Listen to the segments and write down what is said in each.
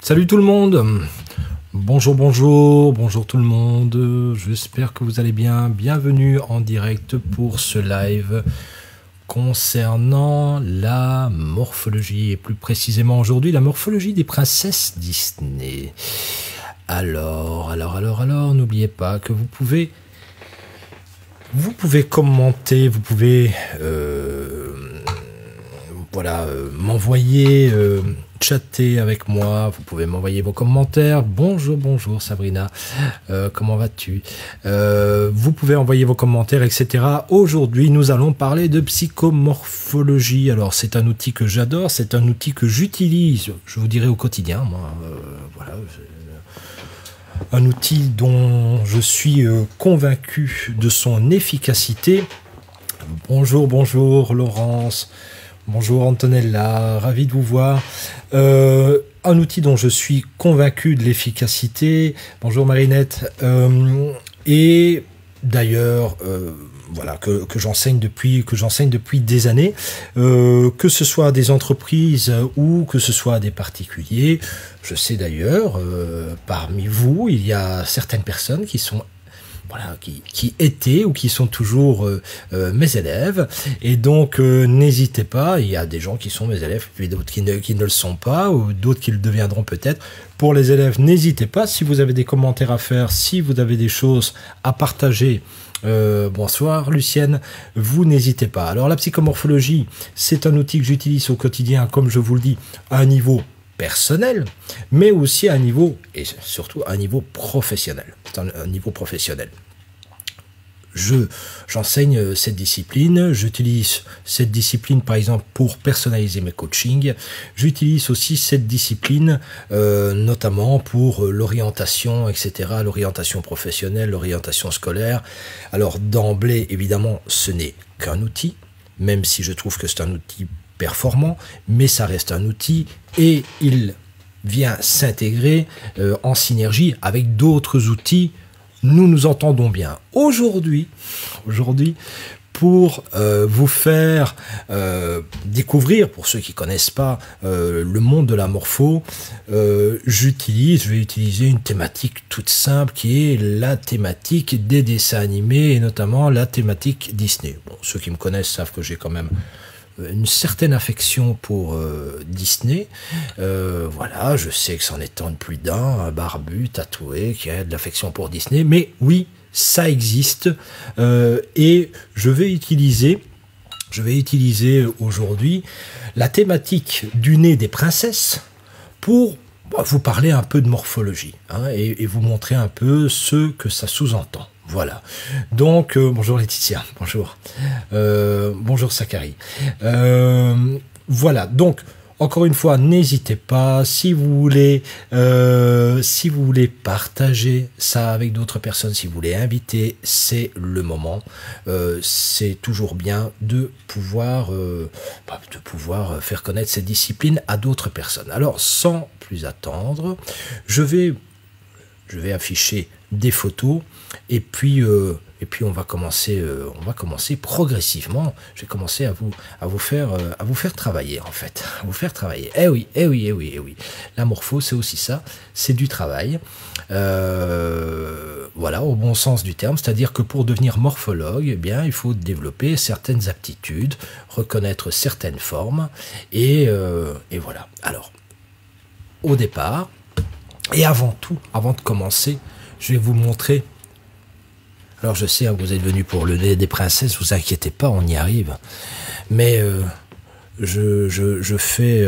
Salut tout le monde. Bonjour, bonjour, bonjour tout le monde. J'espère que vous allez bien. Bienvenue en direct pour ce live concernant la morphologie et plus précisément aujourd'hui la morphologie des princesses Disney. Alors, n'oubliez pas que vous pouvez commenter, vous pouvez m'envoyer, chatter avec moi, vous pouvez m'envoyer vos commentaires. Bonjour Sabrina, comment vas-tu? Vous pouvez envoyer vos commentaires, etc. Aujourd'hui, nous allons parler de psychomorphologie. Alors, c'est un outil que j'adore, c'est un outil que j'utilise, je vous dirais au quotidien, moi. Un outil dont je suis convaincu de son efficacité. Bonjour Laurence. Bonjour Antonella, ravi de vous voir. Un outil dont je suis convaincu de l'efficacité. Bonjour Marinette. Et d'ailleurs, que j'enseigne depuis des années, que ce soit à des entreprises ou que ce soit à des particuliers. Je sais d'ailleurs, parmi vous, il y a certaines personnes qui sont qui étaient ou qui sont toujours mes élèves, et donc n'hésitez pas, il y a des gens qui sont mes élèves, puis d'autres qui ne le sont pas, ou d'autres qui le deviendront peut-être. Pour les élèves, n'hésitez pas, si vous avez des commentaires à faire, si vous avez des choses à partager, bonsoir Lucienne, vous n'hésitez pas. Alors la psychomorphologie, c'est un outil que j'utilise au quotidien, comme je vous le dis, à un niveau personnel, mais aussi à un niveau, et surtout à un niveau professionnel. C'est un niveau professionnel. J'enseigne cette discipline, j'utilise cette discipline par exemple pour personnaliser mes coachings, j'utilise aussi cette discipline notamment pour l'orientation, etc., l'orientation professionnelle, l'orientation scolaire. Alors d'emblée, évidemment, ce n'est qu'un outil, même si je trouve que c'est un outil performant, mais ça reste un outil et il vient s'intégrer en synergie avec d'autres outils. Nous nous entendons bien. Aujourd'hui, pour vous faire découvrir, pour ceux qui connaissent pas le monde de la morpho, je vais utiliser une thématique toute simple qui est la thématique des dessins animés et notamment la thématique Disney. Bon, ceux qui me connaissent savent que j'ai quand même une certaine affection pour Disney. Je sais que c'en est un de plus d'un, un barbu, tatoué, qui a de l'affection pour Disney, mais oui, ça existe, et je vais utiliser aujourd'hui la thématique du nez des princesses pour vous parler un peu de morphologie, et vous montrer un peu ce que ça sous-entend. Voilà. Donc, bonjour Laetitia, bonjour. Bonjour Sakari. Voilà. Donc, encore une fois, n'hésitez pas, si vous voulez partager ça avec d'autres personnes, si vous voulez inviter, c'est le moment. C'est toujours bien de pouvoir faire connaître cette discipline à d'autres personnes. Alors, sans plus attendre, je vais afficher des photos, et puis on va commencer progressivement. Je vais commencer à vous faire travailler, en fait, à vous faire travailler. Eh oui. La morpho, c'est aussi ça, c'est du travail. Au bon sens du terme, c'est-à-dire que pour devenir morphologue, eh bien, il faut développer certaines aptitudes, reconnaître certaines formes, et voilà. Alors, au départ, et avant tout, avant de commencer, je vais vous montrer. Alors je sais, vous êtes venus pour le nez des princesses, vous inquiétez pas, on y arrive. Mais je fais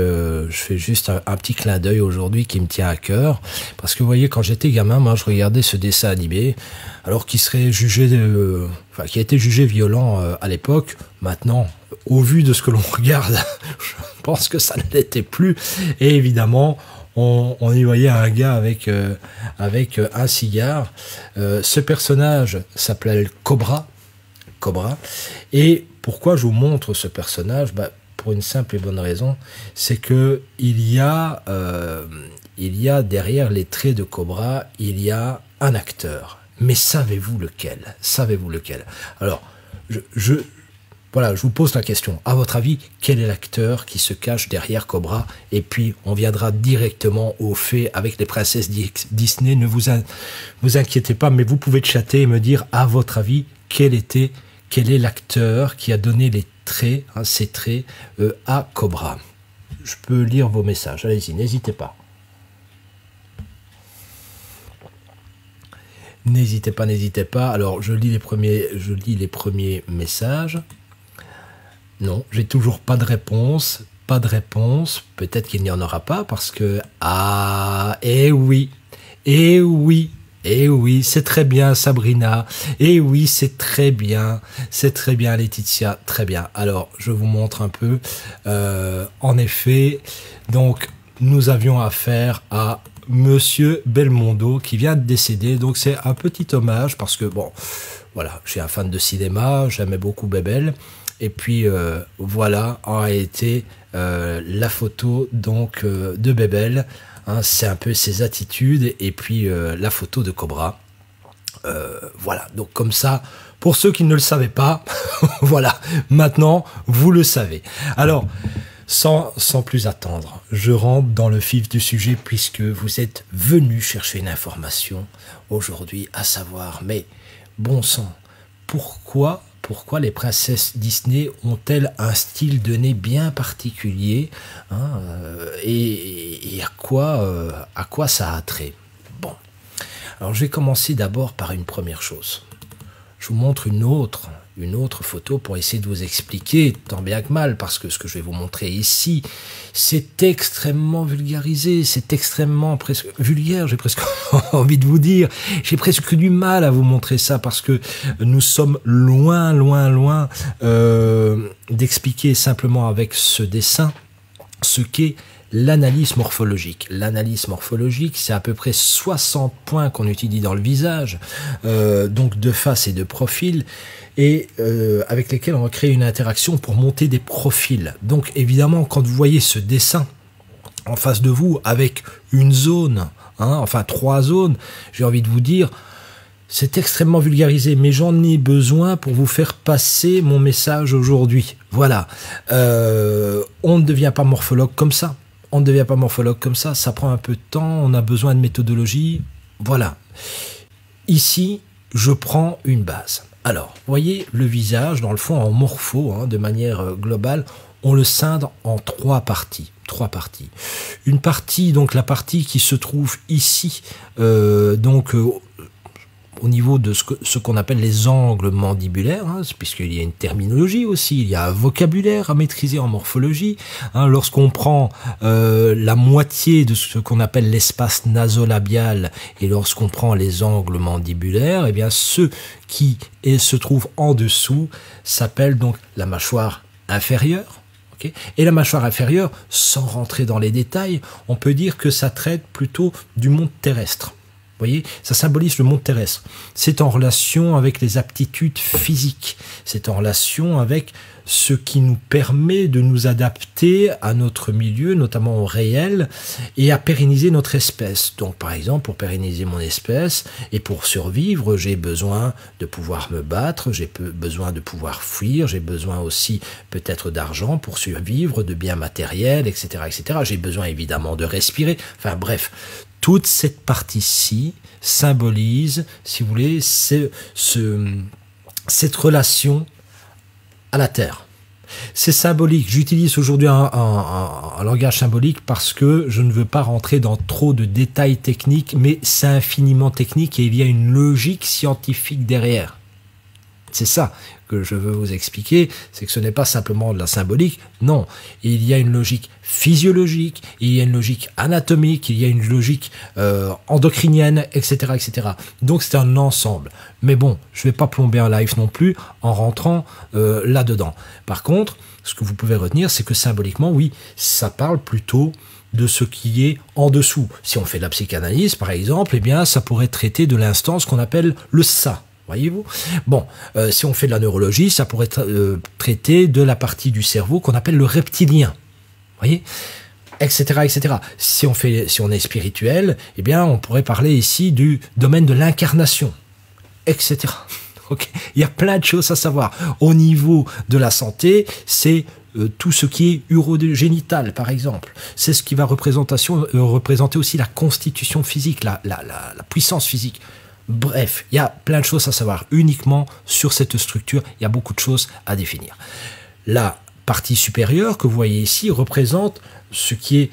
juste un petit clin d'œil aujourd'hui qui me tient à cœur, parce que vous voyez, quand j'étais gamin, moi je regardais ce dessin animé, alors qui a été jugé violent à l'époque. Maintenant, au vu de ce que l'on regarde, je pense que ça ne l'était plus, et évidemment, on y voyait un gars avec un cigare. Ce personnage s'appelait Cobra. Et pourquoi je vous montre ce personnage? Pour une simple et bonne raison, c'est que il y a derrière les traits de Cobra, il y a un acteur. Mais savez-vous lequel? Alors, voilà, je vous pose la question. À votre avis, quel est l'acteur qui se cache derrière Cobra? Et puis, on viendra directement au fait avec les princesses Disney. Ne vous inquiétez pas, mais vous pouvez chatter et me dire, à votre avis, quel est l'acteur qui a donné les traits, hein, ces traits, à Cobra? Je peux lire vos messages. Allez-y, n'hésitez pas. N'hésitez pas, n'hésitez pas. Alors, je lis les premiers messages. Non, j'ai toujours pas de réponse. Pas de réponse. Peut-être qu'il n'y en aura pas parce que... Ah, eh oui. Eh oui. Eh oui, c'est très bien, Sabrina. Eh oui, c'est très bien. C'est très bien, Laetitia. Très bien. Alors, je vous montre un peu. En effet, donc, nous avions affaire à Monsieur Belmondo qui vient de décéder. Donc, c'est un petit hommage parce que, bon, voilà, je suis un fan de cinéma. J'aimais beaucoup Bébel. Et puis, voilà, a été la photo donc de Bébel. Hein, c'est un peu ses attitudes et puis la photo de Cobra. Voilà, donc comme ça, pour ceux qui ne le savaient pas, voilà, maintenant vous le savez. Alors, sans plus attendre, je rentre dans le vif du sujet puisque vous êtes venus chercher une information aujourd'hui, à savoir, mais bon sang, pourquoi les princesses Disney ont-elles un style de nez bien particulier, hein, et à quoi ça a trait? Bon, alors je vais commencer d'abord par une première chose. Je vous montre une autre photo pour essayer de vous expliquer, tant bien que mal, parce que ce que je vais vous montrer ici, c'est extrêmement vulgarisé, c'est extrêmement presque vulgaire, j'ai presque envie de vous dire, j'ai presque du mal à vous montrer ça, parce que nous sommes loin d'expliquer simplement avec ce dessin ce qu'est l'analyse morphologique. L'analyse morphologique, c'est à peu près 60 points qu'on utilise dans le visage, donc de face et de profil, et avec lesquels on va créer une interaction pour monter des profils. Donc évidemment, quand vous voyez ce dessin en face de vous, avec une zone, hein, enfin 3 zones, j'ai envie de vous dire, c'est extrêmement vulgarisé, mais j'en ai besoin pour vous faire passer mon message aujourd'hui. Voilà, on ne devient pas morphologue comme ça. On ne devient pas morphologue comme ça, ça prend un peu de temps, on a besoin de méthodologie, voilà. Ici, je prends une base. Alors, voyez le visage, dans le fond, en morpho, hein, de manière globale, on le scinde en 3 parties. 3 parties. Une partie, donc la partie qui se trouve ici, au niveau de ce qu'on appelle les angles mandibulaires, hein, puisqu'il y a une terminologie aussi, il y a un vocabulaire à maîtriser en morphologie. Hein, lorsqu'on prend la moitié de ce qu'on appelle l'espace nasolabial et lorsqu'on prend les angles mandibulaires, eh bien ceux qui se trouvent en dessous s'appellent donc la mâchoire inférieure. Okay, et la mâchoire inférieure, sans rentrer dans les détails, on peut dire que ça traite plutôt du monde terrestre. Vous voyez, ça symbolise le monde terrestre. C'est en relation avec les aptitudes physiques. C'est en relation avec ce qui nous permet de nous adapter à notre milieu, notamment au réel, et à pérenniser notre espèce. Donc, par exemple, pour pérenniser mon espèce et pour survivre, j'ai besoin de pouvoir me battre, j'ai besoin de pouvoir fuir, j'ai besoin aussi peut-être d'argent pour survivre, de biens matériels, etc., etc. J'ai besoin évidemment de respirer. Enfin, bref. Toute cette partie-ci symbolise, si vous voulez, cette relation à la Terre. C'est symbolique. J'utilise aujourd'hui un langage symbolique parce que je ne veux pas rentrer dans trop de détails techniques, mais c'est infiniment technique et il y a une logique scientifique derrière. C'est ça que je veux vous expliquer, c'est que ce n'est pas simplement de la symbolique, non, il y a une logique physiologique, il y a une logique anatomique, il y a une logique endocrinienne, etc., etc. Donc c'est un ensemble. Mais bon, je ne vais pas plomber un live non plus en rentrant là-dedans. Par contre, ce que vous pouvez retenir, c'est que symboliquement, oui, ça parle plutôt de ce qui est en dessous. Si on fait de la psychanalyse, par exemple, eh bien, ça pourrait traiter de l'instance qu'on appelle le ça. Voyez-vous? Bon, si on fait de la neurologie, ça pourrait traiter de la partie du cerveau qu'on appelle le reptilien. Voyez? Etc., etc. Si on est spirituel, eh bien, on pourrait parler ici du domaine de l'incarnation. Etc. Okay, il y a plein de choses à savoir. Au niveau de la santé, c'est tout ce qui est urogénital, par exemple. C'est ce qui va représenter aussi la constitution physique, la puissance physique. Bref, il y a plein de choses à savoir. Uniquement sur cette structure, il y a beaucoup de choses à définir. La partie supérieure que vous voyez ici représente ce qui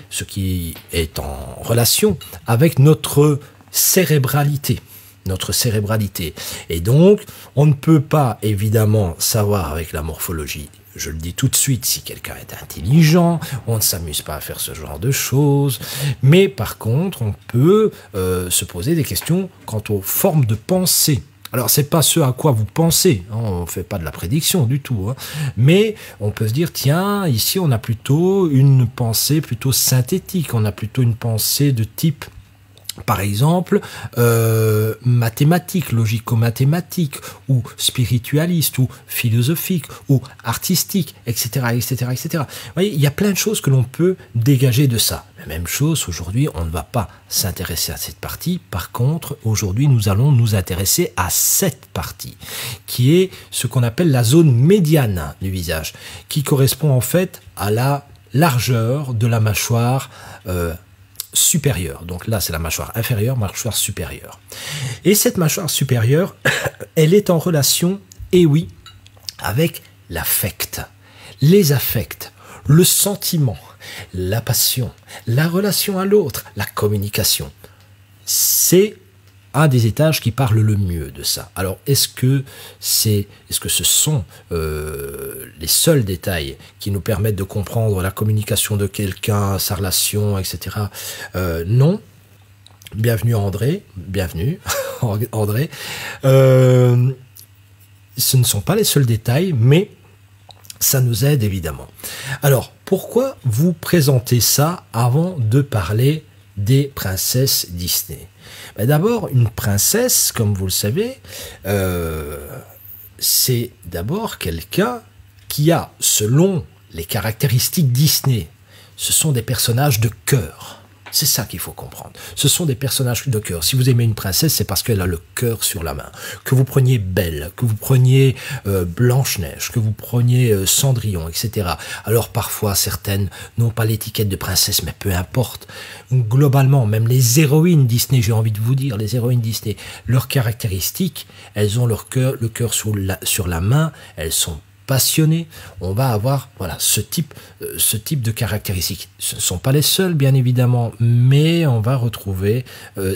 est en relation avec notre cérébralité. Et donc, on ne peut pas évidemment savoir avec la morphologie. Je le dis tout de suite, si quelqu'un est intelligent, on ne s'amuse pas à faire ce genre de choses. Mais par contre, on peut se poser des questions quant aux formes de pensée. Alors, c'est pas ce à quoi vous pensez, hein, on ne fait pas de la prédiction du tout, hein, mais on peut se dire, tiens, ici on a plutôt une pensée plutôt synthétique, on a plutôt une pensée de type, par exemple, mathématique, logico-mathématique, ou spiritualiste, ou philosophique, ou artistique, etc., etc., etc. Vous voyez, il y a plein de choses que l'on peut dégager de ça. La même chose, aujourd'hui, on ne va pas s'intéresser à cette partie. Par contre, aujourd'hui, nous allons nous intéresser à cette partie, qui est ce qu'on appelle la zone médiane du visage, qui correspond en fait à la largeur de la mâchoire supérieure. Donc là, c'est la mâchoire inférieure, mâchoire supérieure. Et cette mâchoire supérieure, elle est en relation, et oui, avec l'affect, les affects, le sentiment, la passion, la relation à l'autre, la communication. C'est un des étages qui parle le mieux de ça. Alors, est-ce que ce sont les seuls détails qui nous permettent de comprendre la communication de quelqu'un, sa relation, etc. Non. Bienvenue André. Bienvenue André. Ce ne sont pas les seuls détails, mais ça nous aide évidemment. Alors, pourquoi vous présenter ça avant de parler des princesses Disney ? D'abord, une princesse, comme vous le savez, c'est d'abord quelqu'un qui a, selon les caractéristiques Disney, ce sont des personnages de cœur. C'est ça qu'il faut comprendre. Ce sont des personnages de cœur. Si vous aimez une princesse, c'est parce qu'elle a le cœur sur la main. Que vous preniez Belle, que vous preniez Blanche-Neige, que vous preniez Cendrillon, etc. Alors parfois, certaines n'ont pas l'étiquette de princesse, mais peu importe. Globalement, même les héroïnes Disney, j'ai envie de vous dire, les héroïnes Disney, leurs caractéristiques, elles ont le cœur sur la main, elles sont passionné, on va avoir voilà ce type de caractéristiques. Ce ne sont pas les seuls, bien évidemment, mais on va retrouver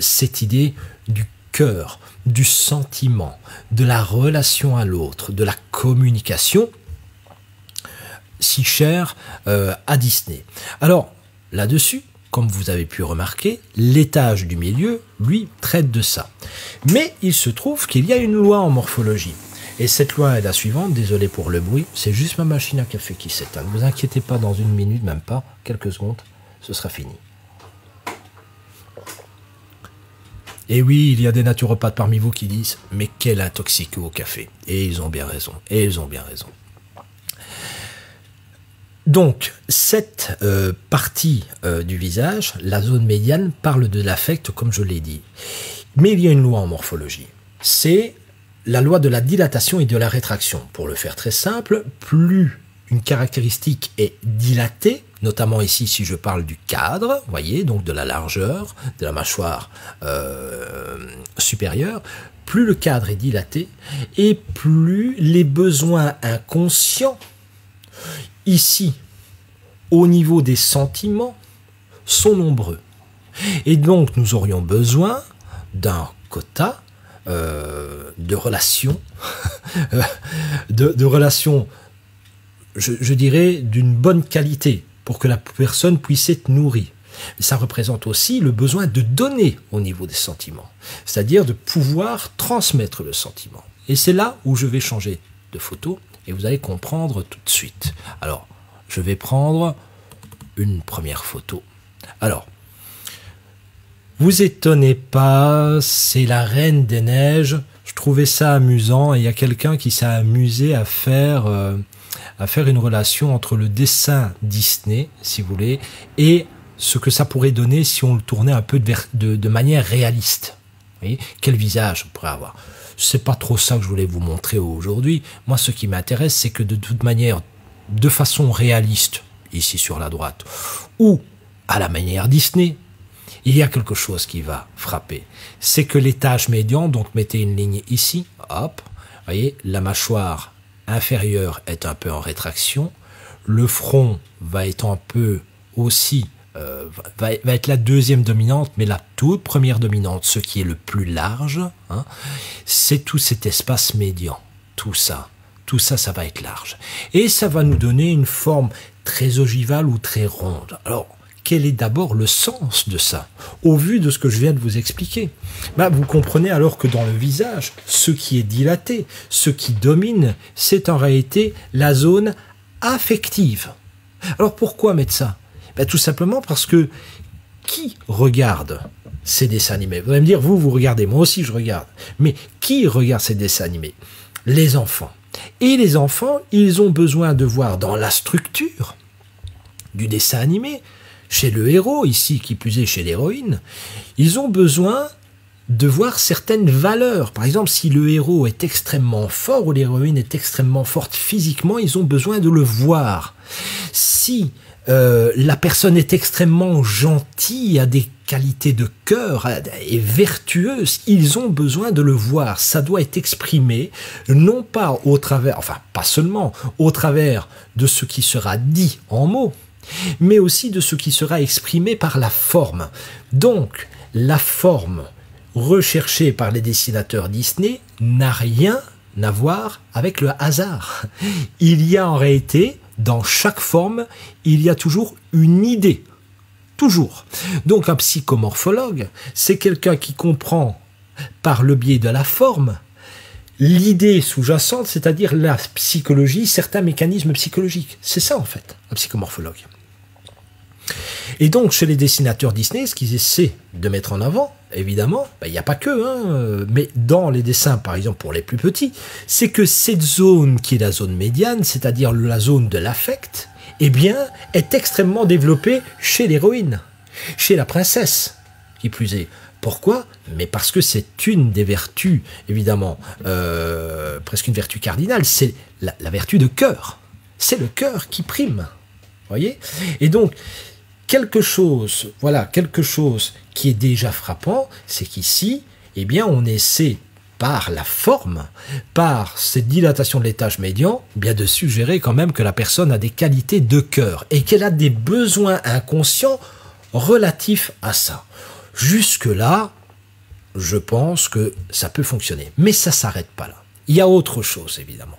cette idée du cœur, du sentiment, de la relation à l'autre, de la communication, si chère à Disney. Alors, là-dessus, comme vous avez pu remarquer, l'étage du milieu, lui, traite de ça. Mais il se trouve qu'il y a une loi en morphologie. Et cette loi est la suivante, désolé pour le bruit, c'est juste ma machine à café qui s'éteint. Ne vous inquiétez pas, dans une minute, même pas, quelques secondes, ce sera fini. Et oui, il y a des naturopathes parmi vous qui disent « Mais quel intoxiqué au café !» Et ils ont bien raison, Donc, cette partie du visage, la zone médiane, parle de l'affect, comme je l'ai dit. Mais il y a une loi en morphologie. C'est la loi de la dilatation et de la rétraction. Pour le faire très simple, plus une caractéristique est dilatée, notamment ici si je parle du cadre, voyez, donc de la largeur de la mâchoire supérieure, plus le cadre est dilaté et plus les besoins inconscients, ici, au niveau des sentiments, sont nombreux. Et donc nous aurions besoin d'un quota de relations, de relations, je dirais, d'une bonne qualité, pour que la personne puisse être nourrie. Ça représente aussi le besoin de donner au niveau des sentiments, c'est-à-dire de pouvoir transmettre le sentiment. Et c'est là où je vais changer de photo, et vous allez comprendre tout de suite. Alors, je vais prendre une première photo. Alors, vous étonnez pas, c'est la Reine des Neiges. Je trouvais ça amusant et il y a quelqu'un qui s'est amusé à faire une relation entre le dessin Disney, si vous voulez, et ce que ça pourrait donner si on le tournait un peu de manière réaliste. voyez, quel visage on pourrait avoir? C'est pas trop ça que je voulais vous montrer aujourd'hui. Moi, ce qui m'intéresse, c'est que de toute manière, de façon réaliste, ici sur la droite, ou à la manière Disney, il y a quelque chose qui va frapper. C'est que l'étage médian, donc mettez une ligne ici, hop, voyez, la mâchoire inférieure est un peu en rétraction, le front va être un peu aussi, va être la deuxième dominante, mais la toute première dominante, ce qui est le plus large, hein, c'est tout cet espace médian, tout ça, ça va être large. Et ça va nous donner une forme très ogivale ou très ronde. Alors, quel est d'abord le sens de ça, au vu de ce que je viens de vous expliquer? Vous comprenez alors que dans le visage, ce qui est dilaté, ce qui domine, c'est en réalité la zone affective. Alors pourquoi mettre ça? Tout simplement parce que qui regarde ces dessins animés? Vous allez me dire, vous regardez, moi aussi je regarde. Mais qui regarde ces dessins animés? Les enfants. Et les enfants, ils ont besoin de voir dans la structure du dessin animé, chez le héros, ici qui plus est chez l'héroïne, ils ont besoin de voir certaines valeurs. Par exemple, si le héros est extrêmement fort ou l'héroïne est extrêmement forte physiquement, ils ont besoin de le voir. Si la personne est extrêmement gentille, a des qualités de cœur, est vertueuse, ils ont besoin de le voir. Ça doit être exprimé, non pas au travers, enfin pas seulement, au travers de ce qui sera dit en mots, mais aussi de ce qui sera exprimé par la forme. Donc, la forme recherchée par les dessinateurs Disney n'a rien à voir avec le hasard. Il y a en réalité, dans chaque forme, il y a toujours une idée. Toujours. Donc un psychomorphologue, c'est quelqu'un qui comprend par le biais de la forme l'idée sous-jacente, c'est-à-dire la psychologie, certains mécanismes psychologiques. C'est ça en fait, un psychomorphologue. Et donc chez les dessinateurs Disney, ce qu'ils essaient de mettre en avant, évidemment, il n'y a pas que, mais dans les dessins, par exemple pour les plus petits, c'est que cette zone qui est la zone médiane, c'est-à-dire la zone de l'affect, eh bien, est extrêmement développée chez l'héroïne, chez la princesse, qui plus est. Pourquoi? Mais parce que c'est une des vertus, évidemment, presque une vertu cardinale, c'est la vertu de cœur. C'est le cœur qui prime, voyez? Et donc, quelque chose qui est déjà frappant, c'est qu'ici, eh bien, on essaie, par la forme, par cette dilatation de l'étage médian, bien de suggérer quand même que la personne a des qualités de cœur et qu'elle a des besoins inconscients relatifs à ça. Jusque-là, je pense que ça peut fonctionner. Mais ça ne s'arrête pas là. Il y a autre chose, évidemment.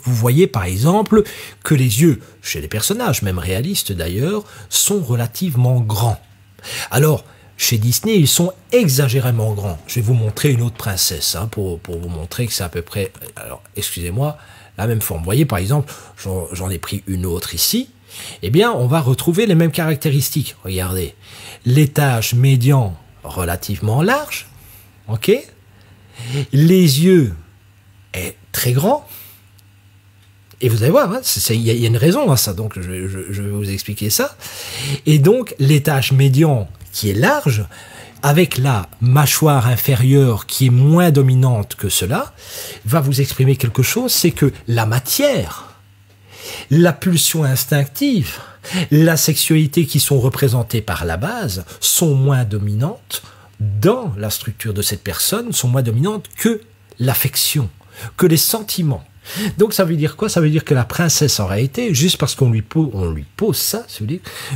Vous voyez par exemple que les yeux, chez les personnages, même réalistes d'ailleurs, sont relativement grands. Alors, chez Disney, ils sont exagérément grands. Je vais vous montrer une autre princesse, pour vous montrer que c'est à peu près, alors excusez-moi, la même forme. Vous voyez par exemple, j'en ai pris une autre ici, eh bien on va retrouver les mêmes caractéristiques. Regardez, l'étage médian relativement large, ok, les yeux est très grands, et vous allez voir, il y a une raison à ça, donc je vais vous expliquer ça. Et donc l'étage médian qui est large, avec la mâchoire inférieure qui est moins dominante que cela, va vous exprimer quelque chose, c'est que la matière, la pulsion instinctive, la sexualité qui sont représentées par la base sont moins dominantes dans la structure de cette personne, sont moins dominantes que l'affection, que les sentiments. Donc ça veut dire quoi? Ça veut dire que la princesse en réalité, juste parce qu'on lui pose ça,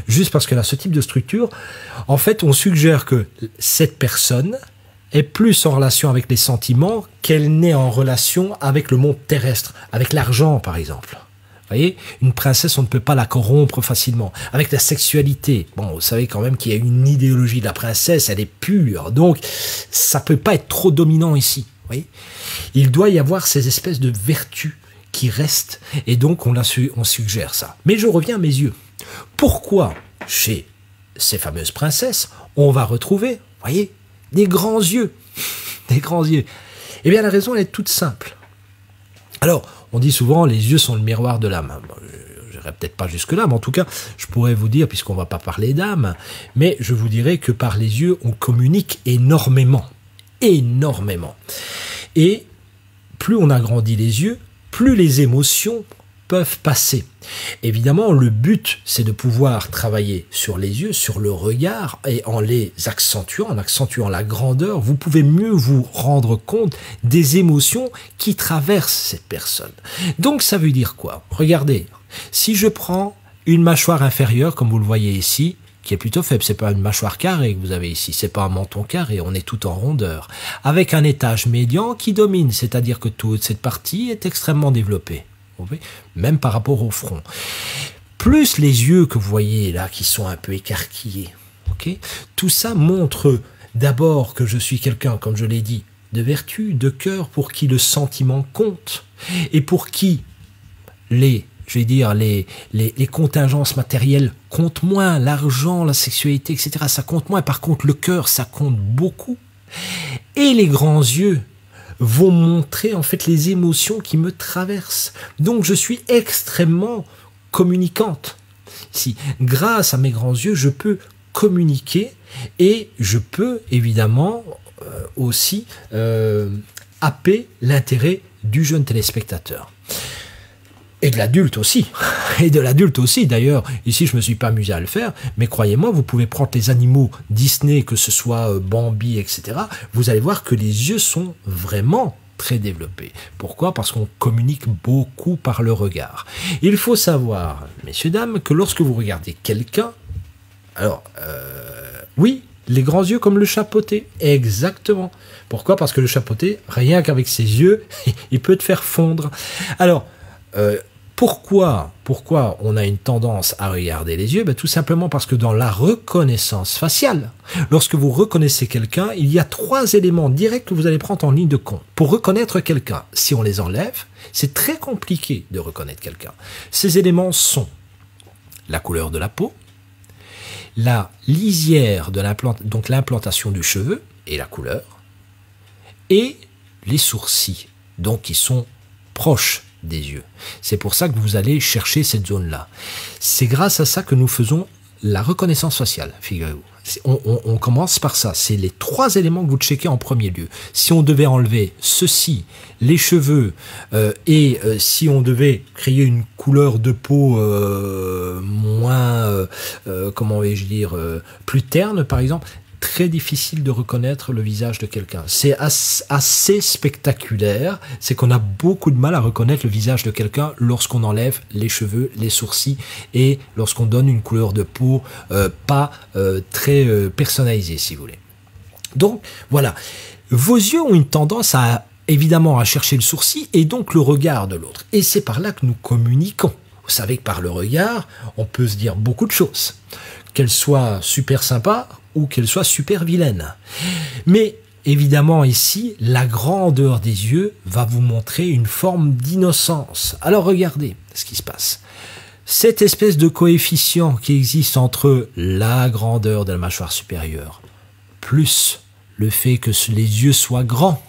juste parce qu'elle a ce type de structure, en fait on suggère que cette personne est plus en relation avec les sentiments qu'elle n'est en relation avec le monde terrestre, avec l'argent par exemple. Vous voyez, une princesse, on ne peut pas la corrompre facilement. Avec la sexualité, bon, vous savez quand même qu'il y a une idéologie de la princesse, elle est pure, donc ça peut pas être trop dominant ici. Oui. Il doit y avoir ces espèces de vertus qui restent, et donc on suggère ça. Mais je reviens à mes yeux. Pourquoi, chez ces fameuses princesses, on va retrouver, voyez, des grands yeux? Des grands yeux. Eh bien, la raison, elle est toute simple. Alors, on dit souvent, les yeux sont le miroir de l'âme. Bon, je n'irai peut-être pas jusque-là, mais en tout cas, je pourrais vous dire, puisqu'on ne va pas parler d'âme, mais je vous dirais que par les yeux, on communique énormément. énormément. Et plus on agrandit les yeux, plus les émotions peuvent passer. Évidemment, le but, c'est de pouvoir travailler sur les yeux, sur le regard, et en les accentuant, en accentuant la grandeur, vous pouvez mieux vous rendre compte des émotions qui traversent cette personne. Donc, ça veut dire quoi? Regardez, si je prends une mâchoire inférieure, comme vous le voyez ici, qui est plutôt faible, c'est pas une mâchoire carrée que vous avez ici, c'est pas un menton carré, on est tout en rondeur, avec un étage médian qui domine, c'est-à-dire que toute cette partie est extrêmement développée. Même par rapport au front. Plus les yeux que vous voyez là, qui sont un peu écarquillés, okay, tout ça montre d'abord que je suis quelqu'un, comme je l'ai dit, de vertu, de cœur, pour qui le sentiment compte, et pour qui les contingences matérielles comptent moins, l'argent, la sexualité, etc., ça compte moins. Par contre, le cœur, ça compte beaucoup. Et les grands yeux vont montrer en fait les émotions qui me traversent. Donc je suis extrêmement communicante. Si grâce à mes grands yeux, je peux communiquer et je peux évidemment aussi happer l'intérêt du jeune téléspectateur. Et de l'adulte aussi. Et de l'adulte aussi, d'ailleurs. Ici, je ne me suis pas amusé à le faire, mais croyez-moi, vous pouvez prendre les animaux Disney, que ce soit Bambi, etc. Vous allez voir que les yeux sont vraiment très développés. Pourquoi? Parce qu'on communique beaucoup par le regard. Il faut savoir, messieurs, dames, que lorsque vous regardez quelqu'un, alors, oui, les grands yeux comme le chapeauté, exactement. Pourquoi? Parce que le chapeauté, rien qu'avec ses yeux, il peut te faire fondre. Alors, pourquoi on a une tendance à regarder les yeux? Ben, tout simplement parce que dans la reconnaissance faciale, lorsque vous reconnaissez quelqu'un, il y a 3 éléments directs que vous allez prendre en ligne de compte. Pour reconnaître quelqu'un, si on les enlève, c'est très compliqué de reconnaître quelqu'un. Ces éléments sont la couleur de la peau, la lisière de donc l'implantation du cheveu et la couleur, et les sourcils, donc qui sont proches des yeux. C'est pour ça que vous allez chercher cette zone-là. C'est grâce à ça que nous faisons la reconnaissance faciale, figurez-vous. On commence par ça. C'est les 3 éléments que vous checkez en premier lieu. Si on devait enlever ceci, les cheveux, et si on devait créer une couleur de peau moins, comment vais-je dire, plus terne, par exemple, très difficile de reconnaître le visage de quelqu'un. C'est assez spectaculaire, c'est qu'on a beaucoup de mal à reconnaître le visage de quelqu'un lorsqu'on enlève les cheveux, les sourcils et lorsqu'on donne une couleur de peau pas très personnalisée, si vous voulez. Donc, voilà. Vos yeux ont une tendance évidemment à chercher le sourcil et donc le regard de l'autre. Et c'est par là que nous communiquons. Vous savez que par le regard, on peut se dire beaucoup de choses. Qu'elle soit super sympa ou qu'elle soit super vilaine. Mais évidemment ici, la grandeur des yeux va vous montrer une forme d'innocence. Alors regardez ce qui se passe. Cette espèce de coefficient qui existe entre la grandeur de la mâchoire supérieure, plus le fait que les yeux soient grands,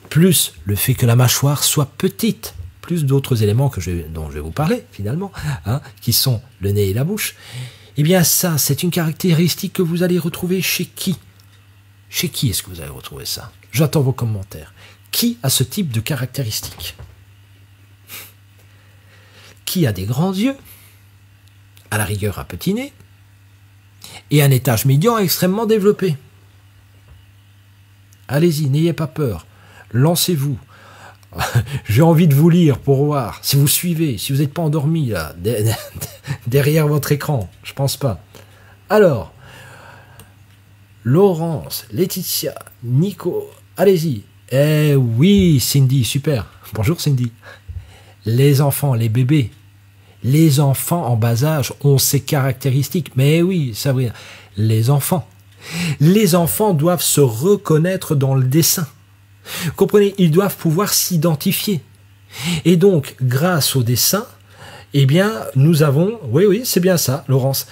plus le fait que la mâchoire soit petite, plus d'autres éléments dont je vais vous parler finalement, qui sont le nez et la bouche. Eh bien ça, c'est une caractéristique que vous allez retrouver chez qui? Chez qui est-ce que vous allez retrouver ça? J'attends vos commentaires. Qui a ce type de caractéristique? Qui a des grands yeux, à la rigueur un petit nez, et un étage médian extrêmement développé? Allez-y, n'ayez pas peur. Lancez-vous. J'ai envie de vous lire pour voir si vous suivez, si vous n'êtes pas endormi là, derrière votre écran. Je pense pas. Alors, Laurence, Laetitia, Nico, allez-y. Eh oui, Cindy, super. Bonjour Cindy. Les enfants, les bébés, les enfants en bas âge ont ces caractéristiques. Mais oui, Sabrina, les enfants doivent se reconnaître dans le dessin. Comprenez, ils doivent pouvoir s'identifier. Et donc, grâce au dessin, eh bien, nous avons, oui, c'est bien ça, Laurence,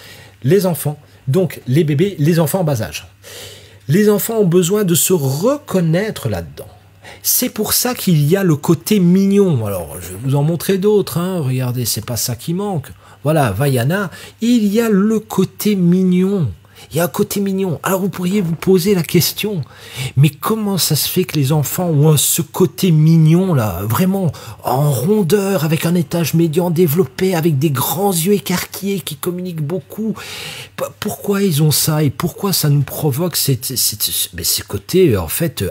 les enfants, donc les bébés, les enfants en bas âge. Les enfants ont besoin de se reconnaître là-dedans. C'est pour ça qu'il y a le côté mignon. Alors, je vais vous en montrer d'autres, regardez, c'est pas ça qui manque. Voilà, Vaiana, il y a le côté mignon. Il y a un côté mignon. Alors vous pourriez vous poser la question, mais comment ça se fait que les enfants ont ce côté mignon là, vraiment en rondeur, avec un étage médian développé, avec des grands yeux écarquillés qui communiquent beaucoup? Pourquoi ils ont ça et pourquoi ça nous provoque ces côtés en fait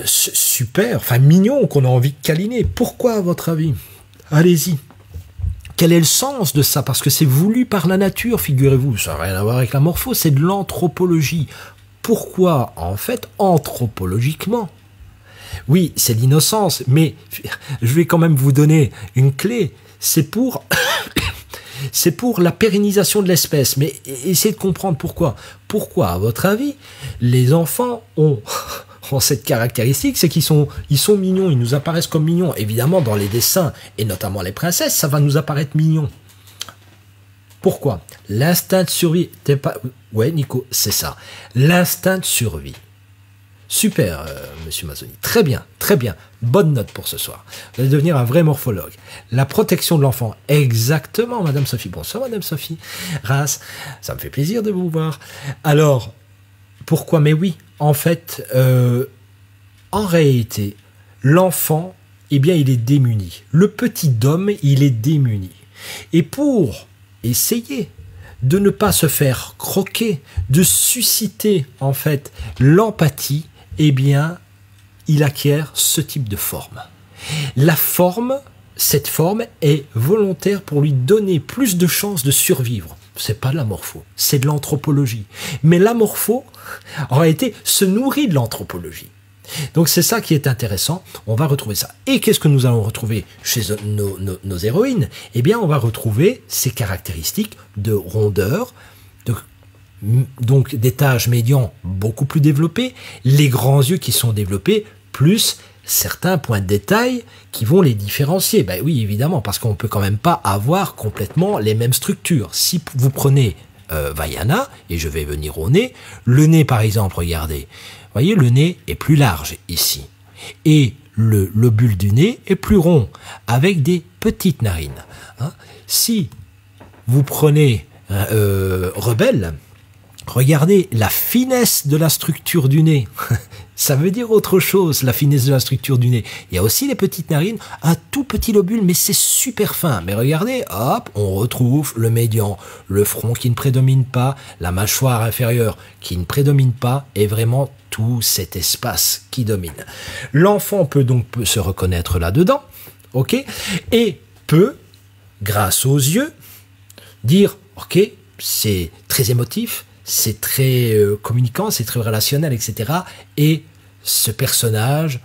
super, enfin mignon qu'on a envie de câliner? Pourquoi à votre avis? Allez-y. Quel est le sens de ça? Parce que c'est voulu par la nature, figurez-vous. Ça n'a rien à voir avec la morpho, c'est de l'anthropologie. Pourquoi, en fait, anthropologiquement? Oui, c'est l'innocence, mais je vais quand même vous donner une clé. C'est pour la pérennisation de l'espèce. Mais essayez de comprendre pourquoi. Pourquoi, à votre avis, les enfants ont cette caractéristique, c'est qu'ils sont mignons, ils nous apparaissent comme mignons. Évidemment, dans les dessins, et notamment les princesses, ça va nous apparaître mignon. Pourquoi? L'instinct de survie. Ouais, Nico, c'est ça. L'instinct de survie. Super, monsieur Mazzoni. Très bien, très bien. Bonne note pour ce soir. Vous allez devenir un vrai morphologue. La protection de l'enfant. Exactement, madame Sophie. Bonsoir, madame Sophie. Race, ça me fait plaisir de vous voir. Alors, pourquoi? Mais oui, en fait, en réalité, l'enfant, eh bien, il est démuni. Le petit homme, il est démuni. Et pour essayer de ne pas se faire croquer, de susciter, en fait, l'empathie, eh bien, il acquiert ce type de forme. La forme, cette forme est volontaire pour lui donner plus de chances de survivre. C'est pas de la morpho, c'est de l'anthropologie. Mais la morpho, en réalité, se nourrit de l'anthropologie. Donc c'est ça qui est intéressant, on va retrouver ça. Et qu'est-ce que nous allons retrouver chez nos héroïnes? Eh bien, on va retrouver ces caractéristiques de rondeur, donc d'étage médian beaucoup plus développé, les grands yeux qui sont développés, plus certains points de détail qui vont les différencier. Ben oui, évidemment, parce qu'on ne peut quand même pas avoir complètement les mêmes structures. Si vous prenez Vaiana, et je vais venir au nez, le nez par exemple, regardez, vous voyez, le nez est plus large ici, et le lobule du nez est plus rond, avec des petites narines. Hein. Si vous prenez Rebelle, regardez la finesse de la structure du nez. Ça veut dire autre chose, la finesse de la structure du nez. Il y a aussi les petites narines, un tout petit lobule, mais c'est super fin. Mais regardez, hop, on retrouve le médian, le front qui ne prédomine pas, la mâchoire inférieure qui ne prédomine pas, et vraiment tout cet espace qui domine. L'enfant peut donc se reconnaître là-dedans, ok, et peut, grâce aux yeux, dire, ok, c'est très émotif, c'est très communicant, c'est très relationnel, etc. Et ce personnage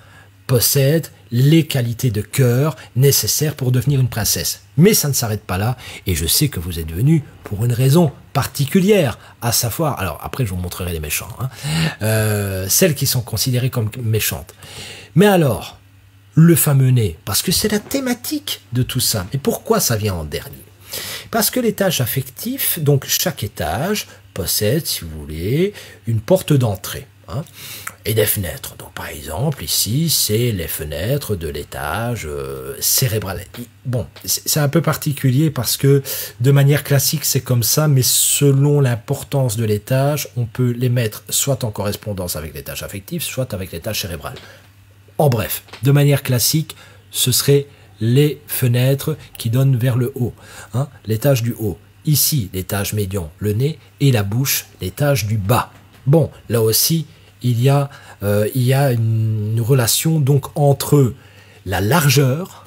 possède les qualités de cœur nécessaires pour devenir une princesse. Mais ça ne s'arrête pas là, et je sais que vous êtes venu pour une raison particulière, à savoir, alors après je vous montrerai les méchants, hein, celles qui sont considérées comme méchantes. Mais alors, le fameux nez, parce que c'est la thématique de tout ça. Mais pourquoi ça vient en dernier? Parce que l'étage affectif, donc chaque étage, possède, si vous voulez, une porte d'entrée, hein, et des fenêtres. Donc par exemple, ici, c'est les fenêtres de l'étage cérébral. Bon, c'est un peu particulier parce que de manière classique, c'est comme ça, mais selon l'importance de l'étage, on peut les mettre soit en correspondance avec l'étage affectif, soit avec l'étage cérébral. En bref, de manière classique, ce serait les fenêtres qui donnent vers le haut, hein, l'étage du haut. Ici, l'étage médian, le nez, et la bouche, l'étage du bas. Bon, là aussi, il y a une relation donc entre la largeur,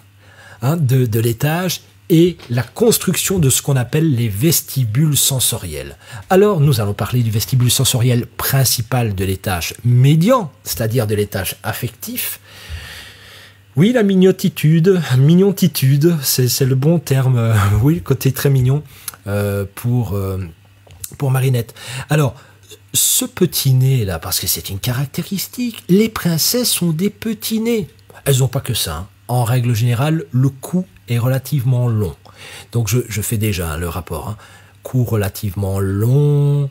hein, de l'étage et la construction de ce qu'on appelle les vestibules sensoriels. Alors, nous allons parler du vestibule sensoriel principal de l'étage médian, c'est-à-dire de l'étage affectif. Oui, la mignontitude, c'est le bon terme, oui, côté très mignon pour Marinette. Alors, ce petit nez là, parce que c'est une caractéristique, les princesses ont des petits nez. Elles n'ont pas que ça, hein. En règle générale, le cou est relativement long. Donc je fais déjà le rapport, hein. Cou relativement long,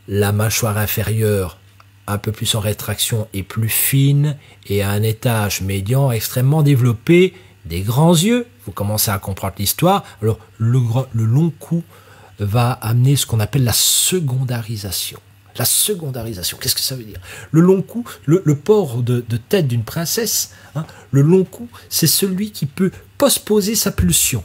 la mâchoire inférieure un peu plus en rétraction et plus fine, et à un étage médian extrêmement développé, des grands yeux, vous commencez à comprendre l'histoire. Alors le long cou va amener ce qu'on appelle la secondarisation. La secondarisation, qu'est-ce que ça veut dire? Le long cou, le port de tête d'une princesse, hein, le long cou, c'est celui qui peut postposer sa pulsion.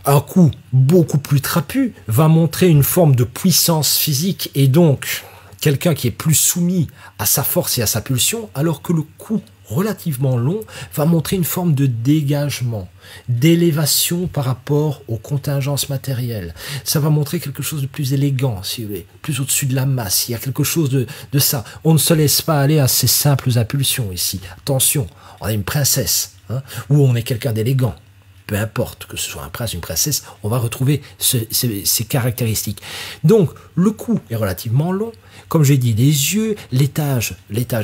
Un cou beaucoup plus trapu va montrer une forme de puissance physique et donc quelqu'un qui est plus soumis à sa force et à sa pulsion, alors que le cou relativement long va montrer une forme de dégagement, d'élévation par rapport aux contingences matérielles. Ça va montrer quelque chose de plus élégant, si vous voulez, plus au-dessus de la masse. Il y a quelque chose de ça. On ne se laisse pas aller à ces simples impulsions ici. Attention, on est une princesse, hein, ou on est quelqu'un d'élégant. Peu importe que ce soit un prince, une princesse, on va retrouver ces caractéristiques. Donc, le cou est relativement long, comme j'ai dit, les yeux, l'étage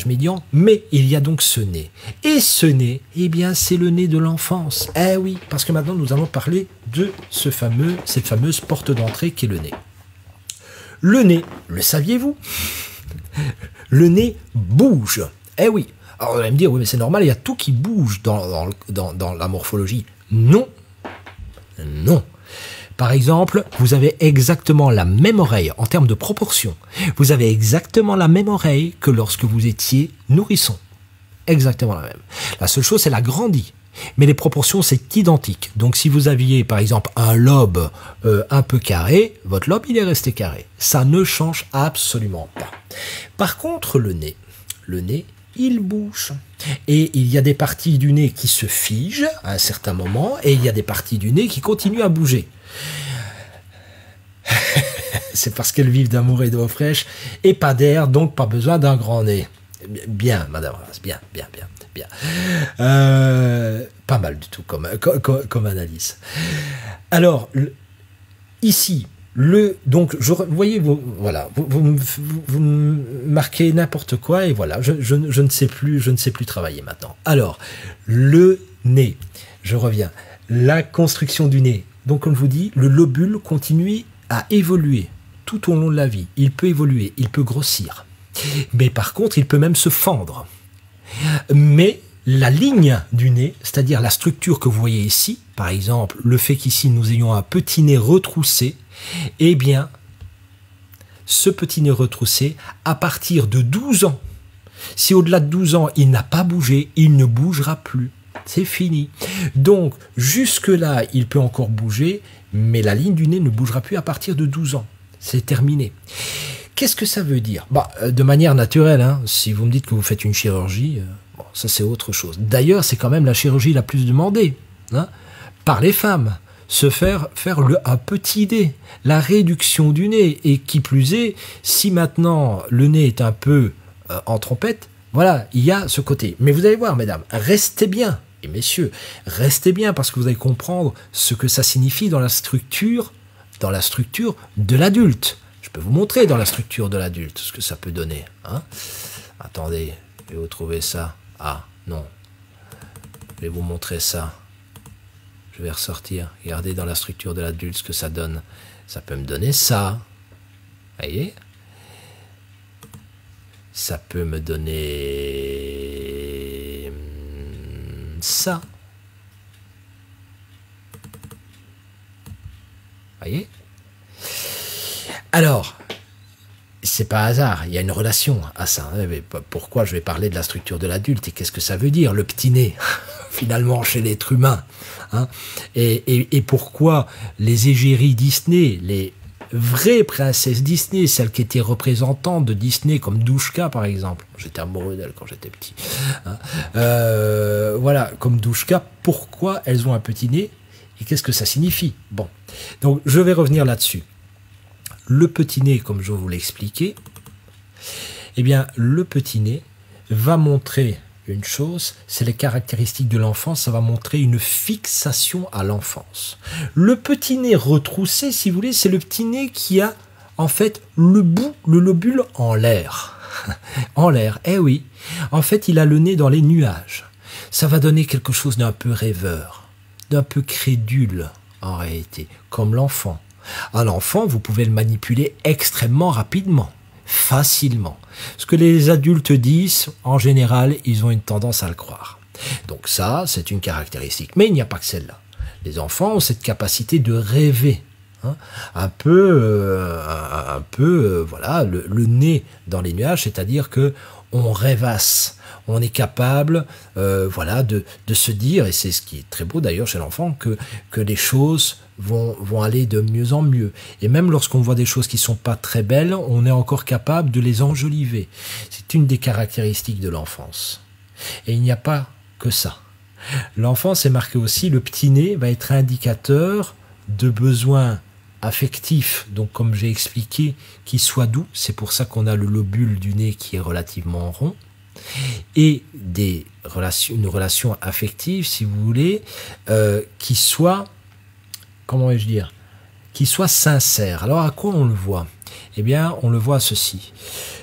médian, mais il y a donc ce nez. Et ce nez, eh bien, c'est le nez de l'enfance. Eh oui, parce que maintenant, nous allons parler de cette fameuse porte d'entrée qui est le nez. Le nez, le saviez-vous? Le nez bouge. Eh oui. Alors, vous allez me dire, oui, mais c'est normal, il y a tout qui bouge dans la morphologie. Non, non. Par exemple, vous avez exactement la même oreille en termes de proportion. Vous avez exactement la même oreille que lorsque vous étiez nourrisson. Exactement la même. La seule chose, c'est la grandit. Mais les proportions, c'est identique. Donc, si vous aviez, par exemple, un lobe un peu carré, votre lobe, il est resté carré. Ça ne change absolument pas. Par contre, le nez, il bouge. Et il y a des parties du nez qui se figent à un certain moment, et il y a des parties du nez qui continuent à bouger. C'est parce qu'elles vivent d'amour et d'eau fraîche, et pas d'air, donc pas besoin d'un grand nez. Bien, madame Rass, bien. Pas mal du tout comme analyse. Alors, ici, donc, vous voyez, voilà, vous marquez n'importe quoi et voilà, je ne sais plus travailler maintenant. Alors, le nez, je reviens, la construction du nez. Donc, comme je vous dis, le lobule continue à évoluer tout au long de la vie. Il peut évoluer, il peut grossir, mais par contre, il peut même se fendre. Mais la ligne du nez, c'est-à-dire la structure que vous voyez ici, par exemple, le fait qu'ici nous ayons un petit nez retroussé, eh bien, ce petit nez retroussé, à partir de 12 ans, si au-delà de 12 ans, il n'a pas bougé, il ne bougera plus. C'est fini. Donc, jusque-là, il peut encore bouger, mais la ligne du nez ne bougera plus à partir de 12 ans. C'est terminé. Qu'est-ce que ça veut dire? De manière naturelle, hein, si vous me dites que vous faites une chirurgie, bon, ça c'est autre chose. D'ailleurs, c'est quand même la chirurgie la plus demandée, hein, par les femmes. Se faire un petit nez, la réduction du nez. Et qui plus est, si maintenant le nez est un peu en trompette, voilà, il y a ce côté. Mais vous allez voir, mesdames, restez bien, et messieurs, restez bien, parce que vous allez comprendre ce que ça signifie dans la structure de l'adulte. Je peux vous montrer dans la structure de l'adulte ce que ça peut donner. Hein. Attendez, je vais vous trouver ça. Ah, non. Je vais vous montrer ça. Je vais ressortir. Regardez dans la structure de l'adulte ce que ça donne. Ça peut me donner ça. Vous voyez? Ça peut me donner ça. Vous voyez? Alors, c'est pas hasard, il y a une relation à ça. Mais pourquoi je vais parler de la structure de l'adulte et qu'est-ce que ça veut dire, le petit nez, finalement, chez l'être humain, hein, et pourquoi les égéries Disney, les vraies princesses Disney, celles qui étaient représentantes de Disney, comme Douchka par exemple, j'étais amoureux d'elle quand j'étais petit, hein, voilà, comme Douchka, pourquoi elles ont un petit nez et qu'est-ce que ça signifie? Bon, donc je vais revenir là-dessus. Le petit nez, comme je vous l'ai expliqué, eh bien, le petit nez va montrer une chose, c'est les caractéristiques de l'enfance, ça va montrer une fixation à l'enfance. Le petit nez retroussé, si vous voulez, c'est le petit nez qui a, en fait, le lobule en l'air. En l'air, eh oui. En fait, il a le nez dans les nuages. Ça va donner quelque chose d'un peu rêveur, d'un peu crédule, en réalité, comme l'enfant. Un enfant, vous pouvez le manipuler extrêmement rapidement, facilement. Ce que les adultes disent, en général, ils ont une tendance à le croire. Donc ça, c'est une caractéristique. Mais il n'y a pas que celle-là. Les enfants ont cette capacité de rêver. hein, voilà, le nez dans les nuages, c'est-à-dire que on rêvasse, on est capable, voilà, de se dire, et c'est ce qui est très beau d'ailleurs chez l'enfant, que les choses vont aller de mieux en mieux. Et même lorsqu'on voit des choses qui sont pas très belles, on est encore capable de les enjoliver. C'est une des caractéristiques de l'enfance. Et il n'y a pas que ça. L'enfance est marquée aussi, le petit nez va être indicateur de besoins affectifs, donc comme j'ai expliqué, qui soit doux, c'est pour ça qu'on a le lobule du nez qui est relativement rond, et une relation affective, si vous voulez, qui soit, comment vais-je dire, qui soit sincère. Alors à quoi on le voit? Eh bien, on le voit à ceci.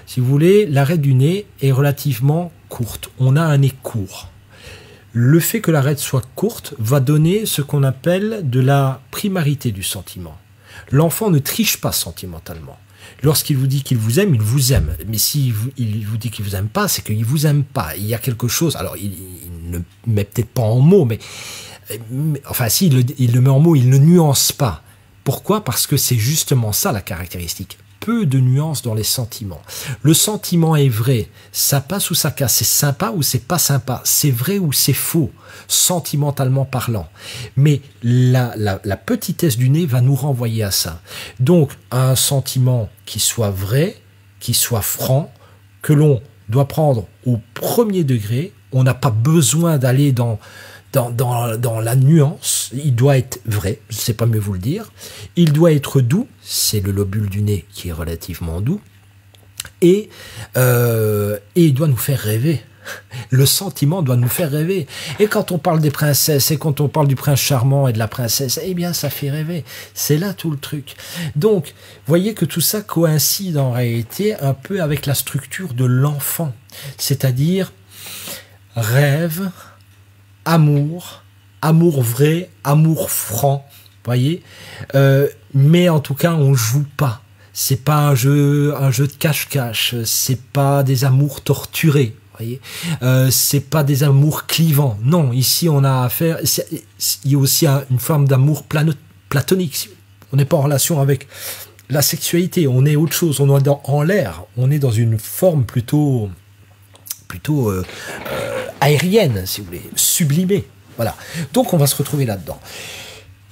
Si vous voulez, l'arête du nez est relativement courte. On a un nez court. Le fait que l'arête soit courte va donner ce qu'on appelle de la primarité du sentiment. L'enfant ne triche pas sentimentalement. Lorsqu'il vous dit qu'il vous aime, il vous aime. Mais s'il vous dit qu'il vous aime pas, c'est qu'il vous aime pas. Il y a quelque chose. Alors, il ne met peut-être pas en mots, mais enfin, si il le met en mots, il ne nuance pas. Pourquoi? Parce que c'est justement ça la caractéristique. Peu de nuances dans les sentiments. Le sentiment est vrai, ça passe ou ça casse, c'est sympa ou c'est pas sympa, c'est vrai ou c'est faux, sentimentalement parlant. Mais la petitesse du nez va nous renvoyer à ça. Donc, à un sentiment qui soit vrai, qui soit franc, que l'on doit prendre au premier degré, on n'a pas besoin d'aller dans la nuance, il doit être vrai, je ne sais pas mieux vous le dire, il doit être doux, c'est le lobule du nez qui est relativement doux, et il doit nous faire rêver. Le sentiment doit nous faire rêver. Et quand on parle des princesses, et quand on parle du prince charmant et de la princesse, eh bien ça fait rêver. C'est là tout le truc. Donc, voyez que tout ça coïncide en réalité un peu avec la structure de l'enfant, c'est-à-dire rêve, amour vrai, amour franc, voyez. Mais en tout cas, on joue pas. C'est pas un jeu de cache-cache. C'est pas des amours torturés, voyez. C'est pas des amours clivants. Non, ici on a affaire. Il y a aussi une forme d'amour platonique. On n'est pas en relation avec la sexualité. On est autre chose. On est en l'air. On est dans une forme plutôt aérienne, si vous voulez, sublimée. Voilà. Donc, on va se retrouver là-dedans.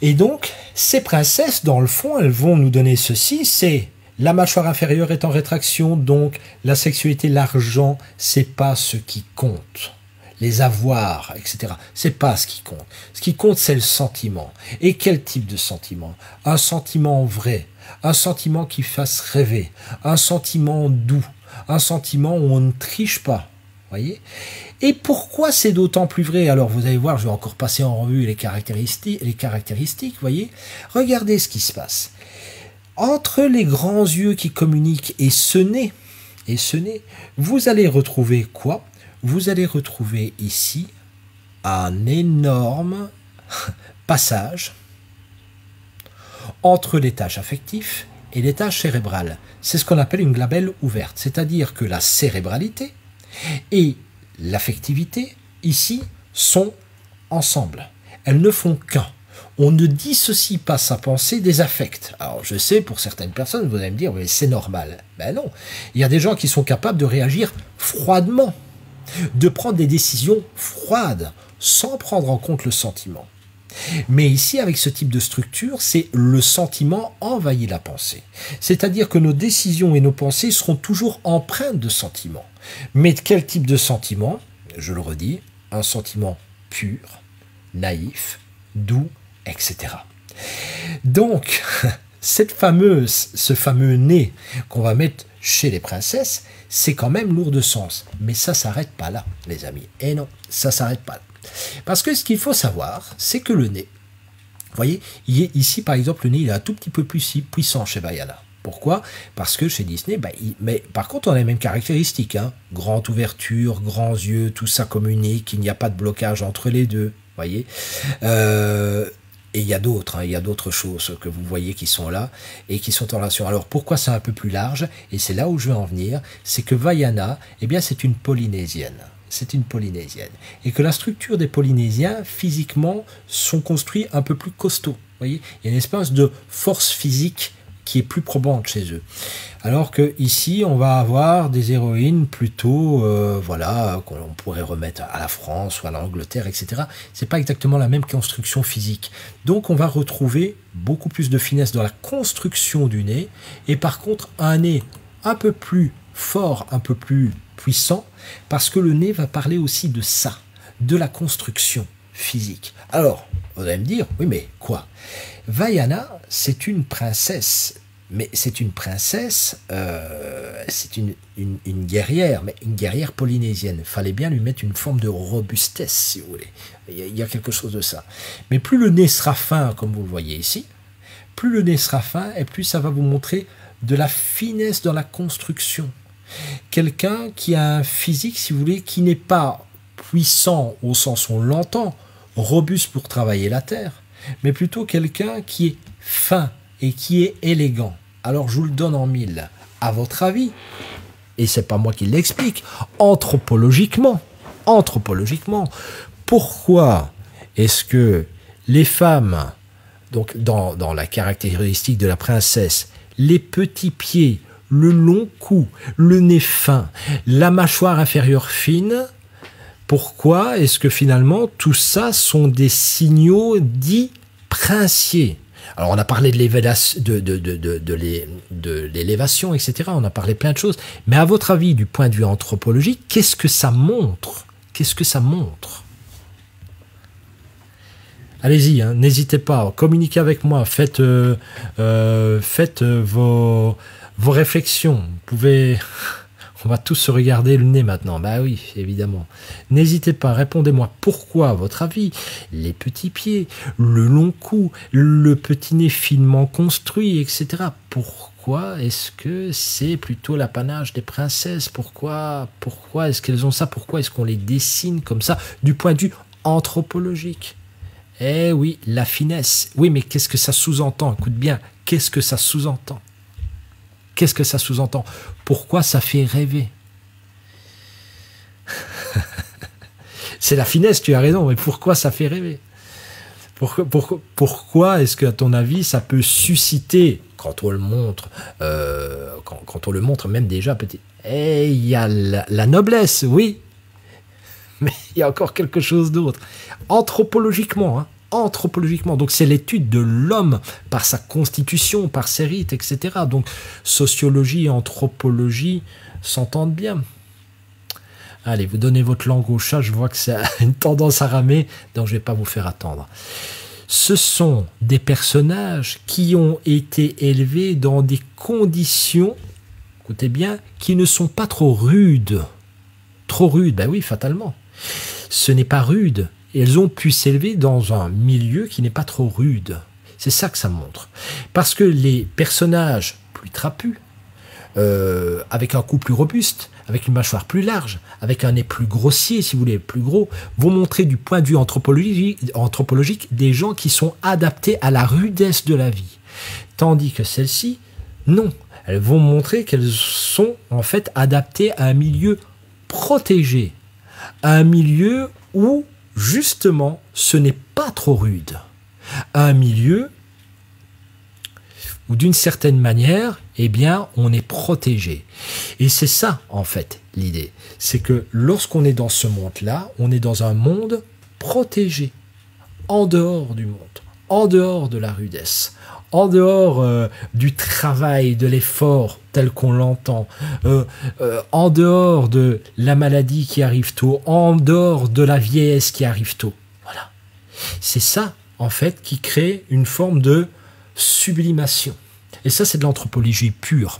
Et donc, ces princesses, dans le fond, elles vont nous donner ceci, c'est la mâchoire inférieure est en rétraction, donc la sexualité, l'argent, c'est pas ce qui compte. Les avoirs, etc. C'est pas ce qui compte. Ce qui compte, c'est le sentiment. Et quel type de sentiment? Un sentiment vrai, un sentiment qui fasse rêver, un sentiment doux, un sentiment où on ne triche pas. Voyez. Et pourquoi c'est d'autant plus vrai? Alors vous allez voir, je vais encore passer en revue les caractéristiques, voyez. Regardez ce qui se passe. Entre les grands yeux qui communiquent et ce nez, vous allez retrouver quoi? Vous allez retrouver ici un énorme passage entre l'étage affectif et l'étage cérébral. C'est ce qu'on appelle une glabelle ouverte, c'est-à-dire que la cérébralité et l'affectivité, ici, sont ensemble. Elles ne font qu'un. On ne dissocie pas sa pensée des affects. Alors, je sais, pour certaines personnes, vous allez me dire, mais c'est normal. Ben non. Il y a des gens qui sont capables de réagir froidement, de prendre des décisions froides, sans prendre en compte le sentiment. Mais ici, avec ce type de structure, c'est le sentiment envahit la pensée. C'est-à-dire que nos décisions et nos pensées seront toujours empreintes de sentiments. Mais quel type de sentiment? Je le redis, un sentiment pur, naïf, doux, etc. Donc, ce fameux nez qu'on va mettre chez les princesses, c'est quand même lourd de sens. Mais ça s'arrête pas là, les amis. Et non, ça s'arrête pas là. Parce que ce qu'il faut savoir, c'est que le nez, vous voyez, ici par exemple, le nez il est un tout petit peu plus puissant chez Vaiana. Pourquoi? Parce que chez Disney, mais par contre on a les mêmes caractéristiques, hein. Grande ouverture, grands yeux, tout ça communique, il n'y a pas de blocage entre les deux, vous voyez. Et il y a d'autres choses que vous voyez qui sont là et qui sont en relation. Alors pourquoi c'est un peu plus large? Et c'est là où je veux en venir, c'est que Vaiana, eh bien c'est une Polynésienne. c'est une Polynésienne. Et que la structure des Polynésiens, physiquement, sont construits un peu plus costauds. Vous voyez, il y a une espèce de force physique qui est plus probante chez eux. Alors que ici, on va avoir des héroïnes plutôt, voilà, qu'on pourrait remettre à la France ou à l'Angleterre, etc. C'est pas exactement la même construction physique. Donc, on va retrouver beaucoup plus de finesse dans la construction du nez, et par contre, un nez un peu plus fort, un peu plus puissant, parce que le nez va parler aussi de ça, de la construction physique. Alors, vous allez me dire, oui, mais quoi? Vaiana, c'est une princesse, mais c'est une princesse, c'est une guerrière, mais une guerrière polynésienne. Il fallait bien lui mettre une forme de robustesse, si vous voulez. Il y a quelque chose de ça. Mais plus le nez sera fin, comme vous le voyez ici, plus le nez sera fin, et plus ça va vous montrer de la finesse dans la construction. Quelqu'un qui a un physique, si vous voulez, qui n'est pas puissant au sens où on l'entend, robuste pour travailler la terre, mais plutôt quelqu'un qui est fin et qui est élégant. Alors je vous le donne en mille. À votre avis, et c'est pas moi qui l'explique, anthropologiquement, pourquoi est-ce que les femmes, donc dans la caractéristique de la princesse, les petits pieds, le long cou, le nez fin, la mâchoire inférieure fine, pourquoi est-ce que finalement tout ça sont des signaux dits princiers? Alors on a parlé de l'élévation, etc. On a parlé plein de choses. Mais à votre avis, du point de vue anthropologique, qu'est-ce que ça montre? Qu'est-ce que ça montre? Allez-y, hein, n'hésitez pas, communiquez avec moi, faites vos réflexions. Vous pouvez... On va tous se regarder le nez maintenant. Bah oui, évidemment. N'hésitez pas, répondez-moi. Pourquoi, à votre avis, les petits pieds, le long cou, le petit nez finement construit, etc. Pourquoi est-ce que c'est plutôt l'apanage des princesses? Pourquoi est-ce qu'elles ont ça? Pourquoi est-ce qu'on les dessine comme ça, du point de vue anthropologique? Eh oui, la finesse. Oui, mais qu'est-ce que ça sous-entend? Écoute bien, qu'est-ce que ça sous-entend? Qu'est-ce que ça sous-entend? Pourquoi ça fait rêver? C'est la finesse, tu as raison, mais pourquoi ça fait rêver? Pourquoi est-ce qu'à ton avis, ça peut susciter, quand on le montre, quand on le montre même déjà petit, il y a la noblesse, oui, mais il y a encore quelque chose d'autre. Anthropologiquement, hein. Anthropologiquement, donc c'est l'étude de l'homme par sa constitution, par ses rites, etc. Donc sociologie et anthropologie s'entendent bien. Allez, vous donnez votre langue au chat, je vois que ça a une tendance à ramer, donc je ne vais pas vous faire attendre. Ce sont des personnages qui ont été élevés dans des conditions, écoutez bien, qui ne sont pas trop rudes. Trop rudes, ben oui, fatalement. Ce n'est pas rude. Et elles ont pu s'élever dans un milieu qui n'est pas trop rude. C'est ça que ça montre. Parce que les personnages plus trapus, avec un cou plus robuste, avec une mâchoire plus large, avec un nez plus grossier, si vous voulez, plus gros, vont montrer du point de vue anthropologique des gens qui sont adaptés à la rudesse de la vie. Tandis que celles-ci, non. Elles vont montrer qu'elles sont en fait adaptées à un milieu protégé, à un milieu où justement, ce n'est pas trop rude. Un milieu où, d'une certaine manière, eh bien, on est protégé. Et c'est ça, en fait, l'idée. C'est que lorsqu'on est dans ce monde-là, on est dans un monde protégé, en dehors du monde, en dehors de la rudesse, en dehors du travail, de l'effort tel qu'on l'entend, en dehors de la maladie qui arrive tôt, en dehors de la vieillesse qui arrive tôt. Voilà. C'est ça, en fait, qui crée une forme de sublimation. Et ça, c'est de l'anthropologie pure.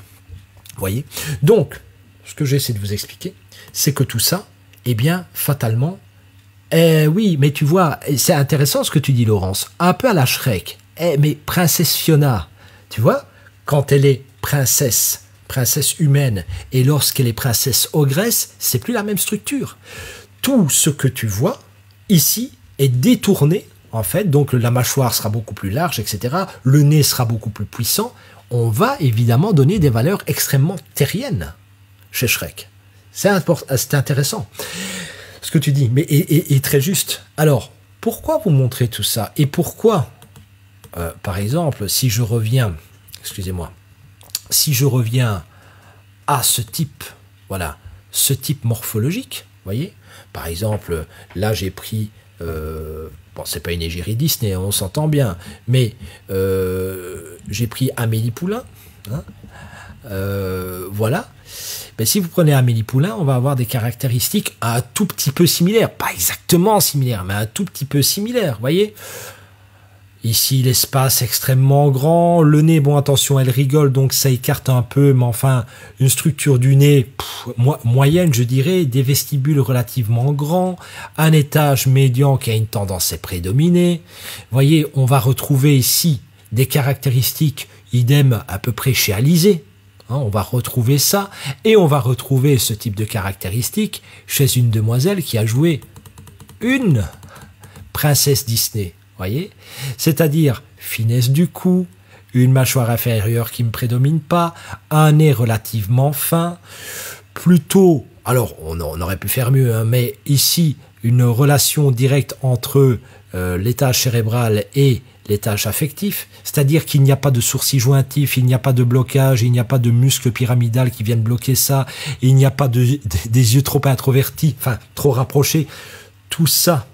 Vous voyez? Donc, ce que j'essaie de vous expliquer, c'est que tout ça, eh bien, fatalement, oui, mais tu vois, c'est intéressant ce que tu dis, Laurence, un peu à la Shrek. Mais princesse Fiona, tu vois, quand elle est princesse humaine, et lorsqu'elle est princesse ogresse, c'est plus la même structure. Tout ce que tu vois ici est détourné, en fait, donc la mâchoire sera beaucoup plus large, etc. Le nez sera beaucoup plus puissant. On va évidemment donner des valeurs extrêmement terriennes chez Shrek. C'est intéressant. ce que tu dis, mais est très juste. Alors, pourquoi vous montrez tout ça? Et pourquoi, par exemple, si je reviens, excusez-moi, si je reviens à ce type, voilà, ce type morphologique, voyez, par exemple, là j'ai pris, bon, c'est pas une égérie Disney, on s'entend bien, mais j'ai pris Amélie Poulain, hein, voilà. Ben, si vous prenez Amélie Poulain, on va avoir des caractéristiques un tout petit peu similaires, pas exactement similaires, mais un tout petit peu similaires, voyez. Ici, l'espace extrêmement grand, le nez, bon attention, elle rigole, donc ça écarte un peu, mais enfin, une structure du nez moyenne, je dirais, des vestibules relativement grands, un étage médian qui a une tendance à prédominer. Voyez, on va retrouver ici des caractéristiques idem à peu près chez Alizé. On va retrouver ça, et on va retrouver ce type de caractéristiques chez une demoiselle qui a joué une princesse Disney, voyez, c'est-à-dire finesse du cou, une mâchoire inférieure qui ne prédomine pas, un nez relativement fin, plutôt, alors on aurait pu faire mieux, hein, mais ici une relation directe entre l'étage cérébral et l'étage affectif, c'est-à-dire qu'il n'y a pas de sourcil jointif, il n'y a pas de blocage, il n'y a pas de muscle pyramidal qui viennent bloquer ça, il n'y a pas des yeux trop introvertis, enfin trop rapprochés. Tout ça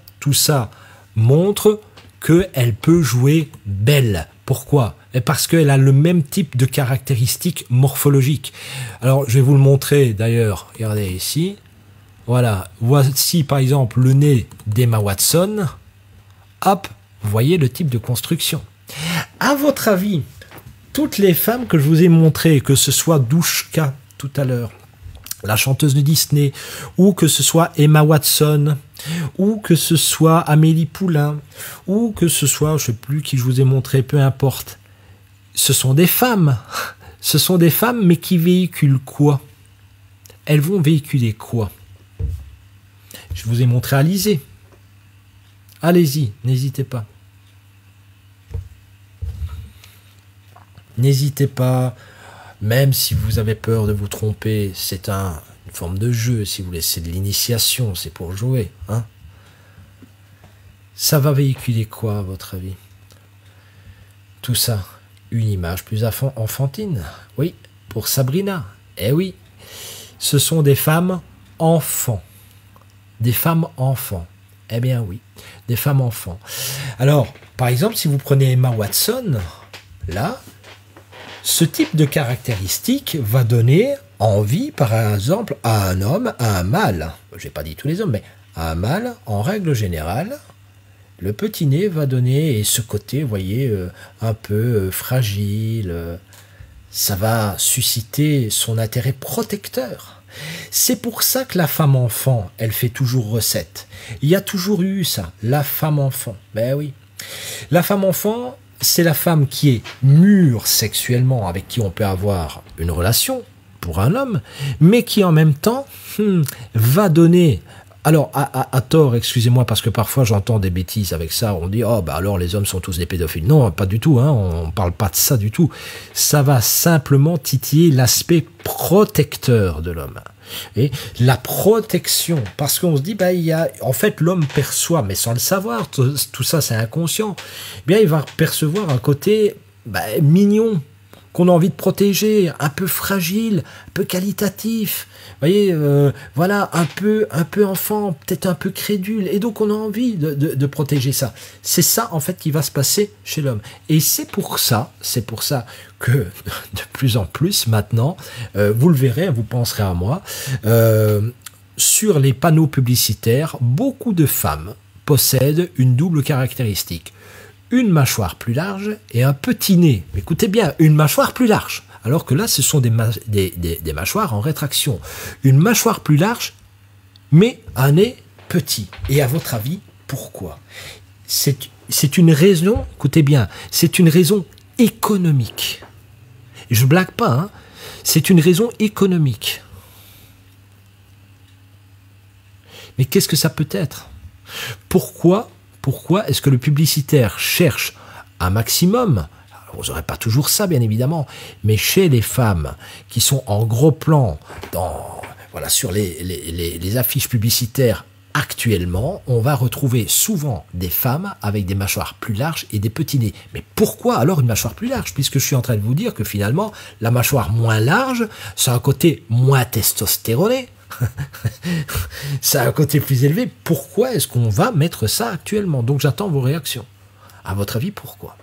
montre qu'elle peut jouer belle. Pourquoi? Parce qu'elle a le même type de caractéristiques morphologiques. Alors je vais vous le montrer d'ailleurs, regardez ici. Voilà, voici par exemple le nez d'Emma Watson. Hop, vous voyez le type de construction. À votre avis, toutes les femmes que je vous ai montrées, que ce soit Douchka tout à l'heure, la chanteuse de Disney, ou que ce soit Emma Watson, ou que ce soit Amélie Poulain, ou que ce soit, je ne sais plus qui je vous ai montré, peu importe, ce sont des femmes. Ce sont des femmes, mais qui véhiculent quoi? Elles vont véhiculer quoi? Je vous ai montré Alizé. Allez-y, n'hésitez pas. N'hésitez pas, même si vous avez peur de vous tromper, c'est une forme de jeu, si vous voulez, c'est de l'initiation, c'est pour jouer. Hein. Ça va véhiculer quoi, à votre avis? Tout ça, une image plus enfantine. Oui, pour Sabrina. Eh oui, ce sont des femmes enfants. Des femmes enfants. Eh bien oui, des femmes enfants. Alors, par exemple, si vous prenez Emma Watson, là, ce type de caractéristique va donner envie, par exemple, à un homme, à un mâle. Je n'ai pas dit tous les hommes, mais à un mâle, en règle générale, le petit nez va donner ce côté, vous voyez, un peu fragile. Ça va susciter son intérêt protecteur. C'est pour ça que la femme enfant, elle fait toujours recette. Il y a toujours eu ça, la femme enfant. Ben oui. La femme enfant, c'est la femme qui est mûre sexuellement, avec qui on peut avoir une relation pour un homme, mais qui en même temps va donner... Alors, à tort, excusez-moi, parce que parfois j'entends des bêtises avec ça, on dit « Oh, bah alors les hommes sont tous des pédophiles ». Non, pas du tout, hein, on ne parle pas de ça du tout. Ça va simplement titiller l'aspect protecteur de l'homme. Et la protection, parce qu'on se dit, bah, en fait, l'homme perçoit, mais sans le savoir, tout ça c'est inconscient, eh bien il va percevoir un côté mignon, qu'on a envie de protéger, un peu fragile, un peu qualitatif, vous voyez, voilà, un peu enfant, peut-être un peu crédule, et donc on a envie de protéger ça. C'est ça, en fait, qui va se passer chez l'homme. Et c'est pour ça que, de plus en plus, maintenant, vous le verrez, vous penserez à moi, sur les panneaux publicitaires, beaucoup de femmes possèdent une double caractéristique. Une mâchoire plus large et un petit nez. Écoutez bien, une mâchoire plus large. Alors que là, ce sont des mâchoires en rétraction. Une mâchoire plus large, mais un nez petit. Et à votre avis, pourquoi? C'est une raison, écoutez bien, c'est une raison économique. Je blague pas, hein. C'est une raison économique. Mais qu'est-ce que ça peut être? Pourquoi est-ce que le publicitaire cherche un maximum? Vous n'aurez pas toujours ça, bien évidemment, mais chez les femmes qui sont en gros plan, voilà, sur les affiches publicitaires actuellement, on va retrouver souvent des femmes avec des mâchoires plus larges et des petits nez. Mais pourquoi alors une mâchoire plus large? Puisque je suis en train de vous dire que finalement, la mâchoire moins large, ça a un côté moins testostéroné. Ça a un côté plus élevé. Pourquoi est-ce qu'on va mettre ça actuellement? Donc j'attends vos réactions. À votre avis, pourquoi?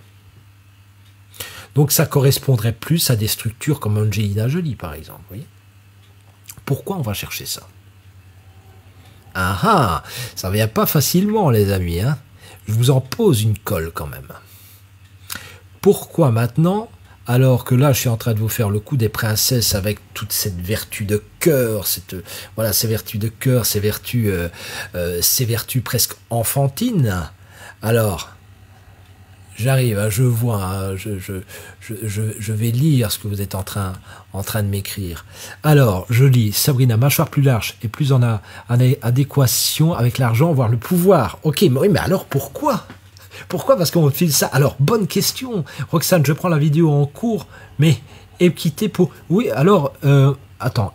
Donc ça correspondrait plus à des structures comme Angelina Jolie, par exemple. Vous voyez? Pourquoi on va chercher ça? Ah ah, ça vient pas facilement, les amis, hein. Je vous en pose une colle quand même. Pourquoi maintenant, alors que là je suis en train de vous faire le coup des princesses avec toute cette vertu de cœur, voilà, ces vertus de cœur, ces vertus presque enfantines. Alors, j'arrive, hein, je vois, hein, je vais lire ce que vous êtes en train de m'écrire. Alors, je lis, Sabrina, mâchoire plus large et plus en adéquation avec l'argent, voire le pouvoir. Ok, mais oui, mais alors pourquoi? Pourquoi? Parce qu'on file ça. Alors, bonne question. Roxane, je prends la vidéo en cours, mais est quitté pour... Oui, alors, attends.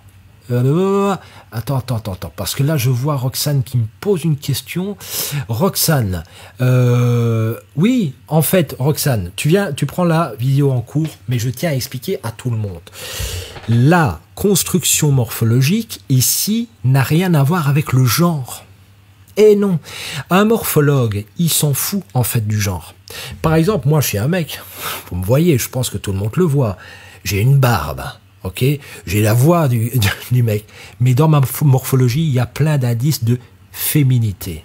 Attends, parce que là je vois Roxane qui me pose une question. Roxane, oui, en fait, Roxane, tu prends la vidéo en cours, mais je tiens à expliquer à tout le monde. La construction morphologique ici n'a rien à voir avec le genre. Et non, un morphologue, il s'en fout en fait du genre. Par exemple, moi je suis un mec, vous me voyez, je pense que tout le monde le voit, j'ai une barbe. Ok, j'ai la voix du mec, mais dans ma morphologie, il y a plein d'indices de féminité.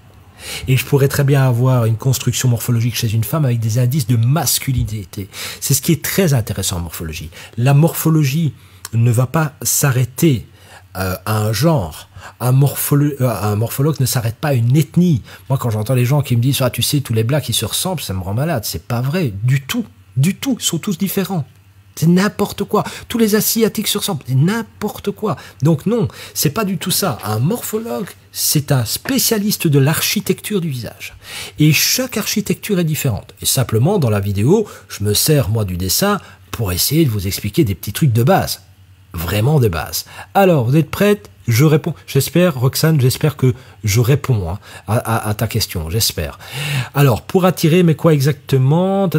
Et je pourrais très bien avoir une construction morphologique chez une femme avec des indices de masculinité. C'est ce qui est très intéressant en morphologie. La morphologie ne va pas s'arrêter à un genre. Un morphologue ne s'arrête pas à une ethnie. Moi, quand j'entends les gens qui me disent « Ah, tu sais, tous les blacks, ils se ressemblent », ça me rend malade. C'est pas vrai, du tout. Du tout, ils sont tous différents. C'est n'importe quoi. Tous les Asiatiques se ressemblent. C'est n'importe quoi. Donc non, c'est pas du tout ça. Un morphologue, c'est un spécialiste de l'architecture du visage. Et chaque architecture est différente. Et simplement, dans la vidéo, je me sers, moi, du dessin pour essayer de vous expliquer des petits trucs de base. Vraiment de base. Alors, vous êtes prête? Je réponds. J'espère, Roxane, j'espère que je réponds hein, à ta question. J'espère. Alors, pour attirer, mais quoi exactement?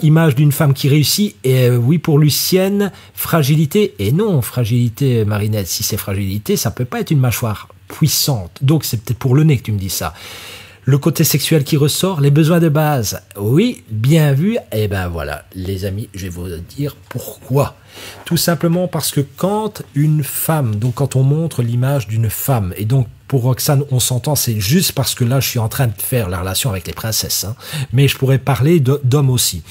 Image d'une femme qui réussit. Et oui, pour Lucienne, fragilité. Et non, fragilité, Marinette. Si c'est fragilité, ça peut pas être une mâchoire puissante. Donc, c'est peut-être pour le nez que tu me dis ça. Le côté sexuel qui ressort, les besoins de base. Oui, bien vu. Et ben voilà, les amis, je vais vous dire pourquoi. Tout simplement parce que quand une femme, donc quand on montre l'image d'une femme, et donc pour Roxane, on s'entend, c'est juste parce que là, je suis en train de faire la relation avec les princesses, hein, mais je pourrais parler d'hommes aussi.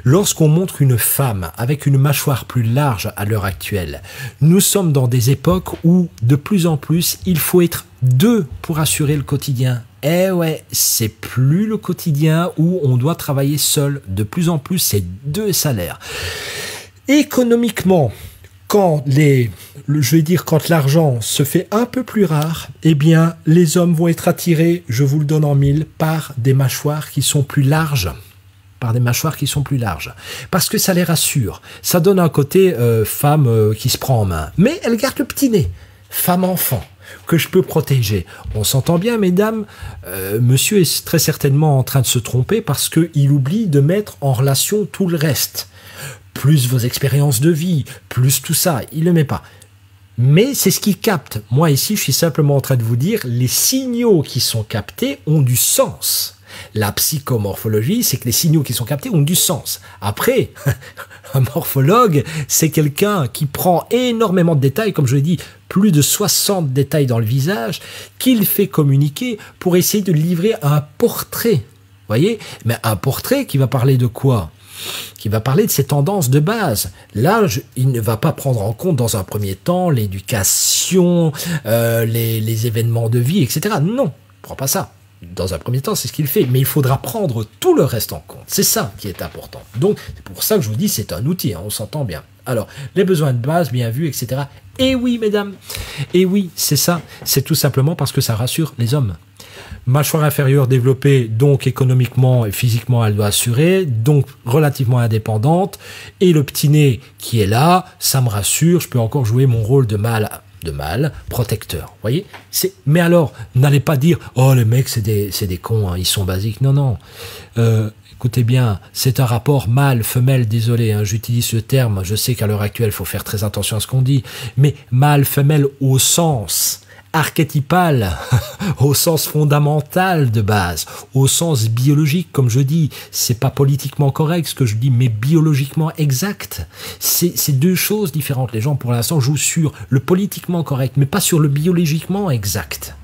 Lorsqu'on montre une femme avec une mâchoire plus large à l'heure actuelle, nous sommes dans des époques où, de plus en plus, il faut être deux pour assurer le quotidien. Eh ouais, c'est plus le quotidien où on doit travailler seul. De plus en plus, c'est deux salaires. Économiquement, quand l'argent se fait un peu plus rare, eh bien, les hommes vont être attirés, je vous le donne en mille, par des mâchoires qui sont plus larges. Parce que ça les rassure. Ça donne un côté femme qui se prend en main. Mais elle garde le petit nez. Femme-enfant. Que je peux protéger. On s'entend bien, mesdames, monsieur est très certainement en train de se tromper parce qu'il oublie de mettre en relation tout le reste. Plus vos expériences de vie, plus tout ça, il ne le met pas. Mais c'est ce qu'il capte. Moi ici, je suis simplement en train de vous dire, les signaux qui sont captés ont du sens. La psychomorphologie, c'est que les signaux qui sont captés ont du sens. Après, un morphologue, c'est quelqu'un qui prend énormément de détails, comme je l'ai dit, plus de 60 détails dans le visage, qu'il fait communiquer pour essayer de livrer un portrait. Vous voyez? Mais un portrait qui va parler de quoi? Qui va parler de ses tendances de base. Là, il ne va pas prendre en compte dans un premier temps l'éducation, les événements de vie, etc. Non, il ne prend pas ça. Dans un premier temps, c'est ce qu'il fait, mais il faudra prendre tout le reste en compte. C'est ça qui est important. Donc, c'est pour ça que je vous dis, c'est un outil, hein, on s'entend bien. Alors, les besoins de base, bien vus, etc. Et oui, mesdames, et oui, c'est ça. C'est tout simplement parce que ça rassure les hommes. Mâchoire inférieure développée, donc économiquement et physiquement, elle doit assurer, donc relativement indépendante. Et le petit nez qui est là, ça me rassure, je peux encore jouer mon rôle de mâle de mâle protecteur. Vous voyez? Mais alors, n'allez pas dire « Oh, les mecs, c'est des cons, hein, ils sont basiques. » Non, non. Écoutez bien, c'est un rapport mâle-femelle, désolé, hein, j'utilise ce terme, je sais qu'à l'heure actuelle, il faut faire très attention à ce qu'on dit, mais mâle-femelle au sens archétypal, au sens fondamental de base, au sens biologique, comme je dis, c'est pas politiquement correct ce que je dis, mais biologiquement exact. C'est deux choses différentes. Les gens, pour l'instant, jouent sur le politiquement correct, mais pas sur le biologiquement exact.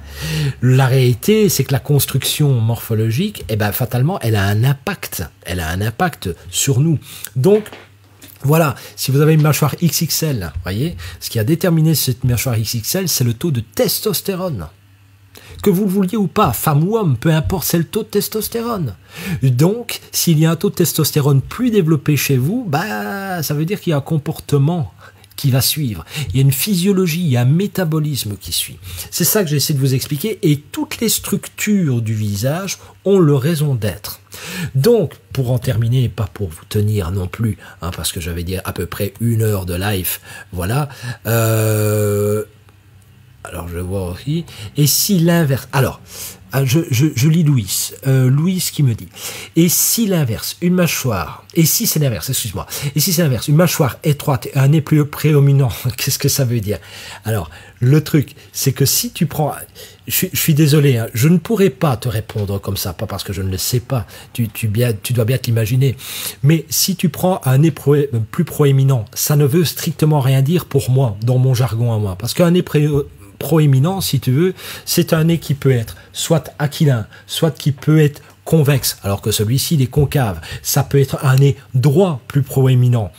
La réalité, c'est que la construction morphologique, eh ben, fatalement, elle a un impact. Elle a un impact sur nous. Donc, voilà, si vous avez une mâchoire XXL, voyez, ce qui a déterminé cette mâchoire XXL, c'est le taux de testostérone. Que vous le vouliez ou pas, femme ou homme, peu importe, c'est le taux de testostérone. Donc, s'il y a un taux de testostérone plus développé chez vous, bah, ça veut dire qu'il y a un comportement qui va suivre. Il y a une physiologie, il y a un métabolisme qui suit. C'est ça que j'essaie de vous expliquer, et toutes les structures du visage ont leur raison d'être. Donc, pour en terminer, pas pour vous tenir non plus, hein, parce que j'avais dit à peu près 1 heure de live, voilà. Alors, je vois aussi. Et si l'inverse... Alors, je lis Louis. Louis qui me dit, et si l'inverse, une mâchoire, et si c'est l'inverse, excuse-moi, et si c'est l'inverse, une mâchoire étroite et un nez plus prédominant, qu'est-ce que ça veut dire? Alors, le truc, c'est que si tu prends, je suis désolé, hein, je ne pourrais pas te répondre comme ça, pas parce que je ne le sais pas, tu dois bien t'imaginer, mais si tu prends un nez plus proéminent, ça ne veut strictement rien dire pour moi, dans mon jargon à moi, parce qu'un nez proéminent, si tu veux, c'est un nez qui peut être soit aquilin, soit qui peut être convexe, alors que celui-ci, il est concave. Ça peut être un nez droit plus proéminent.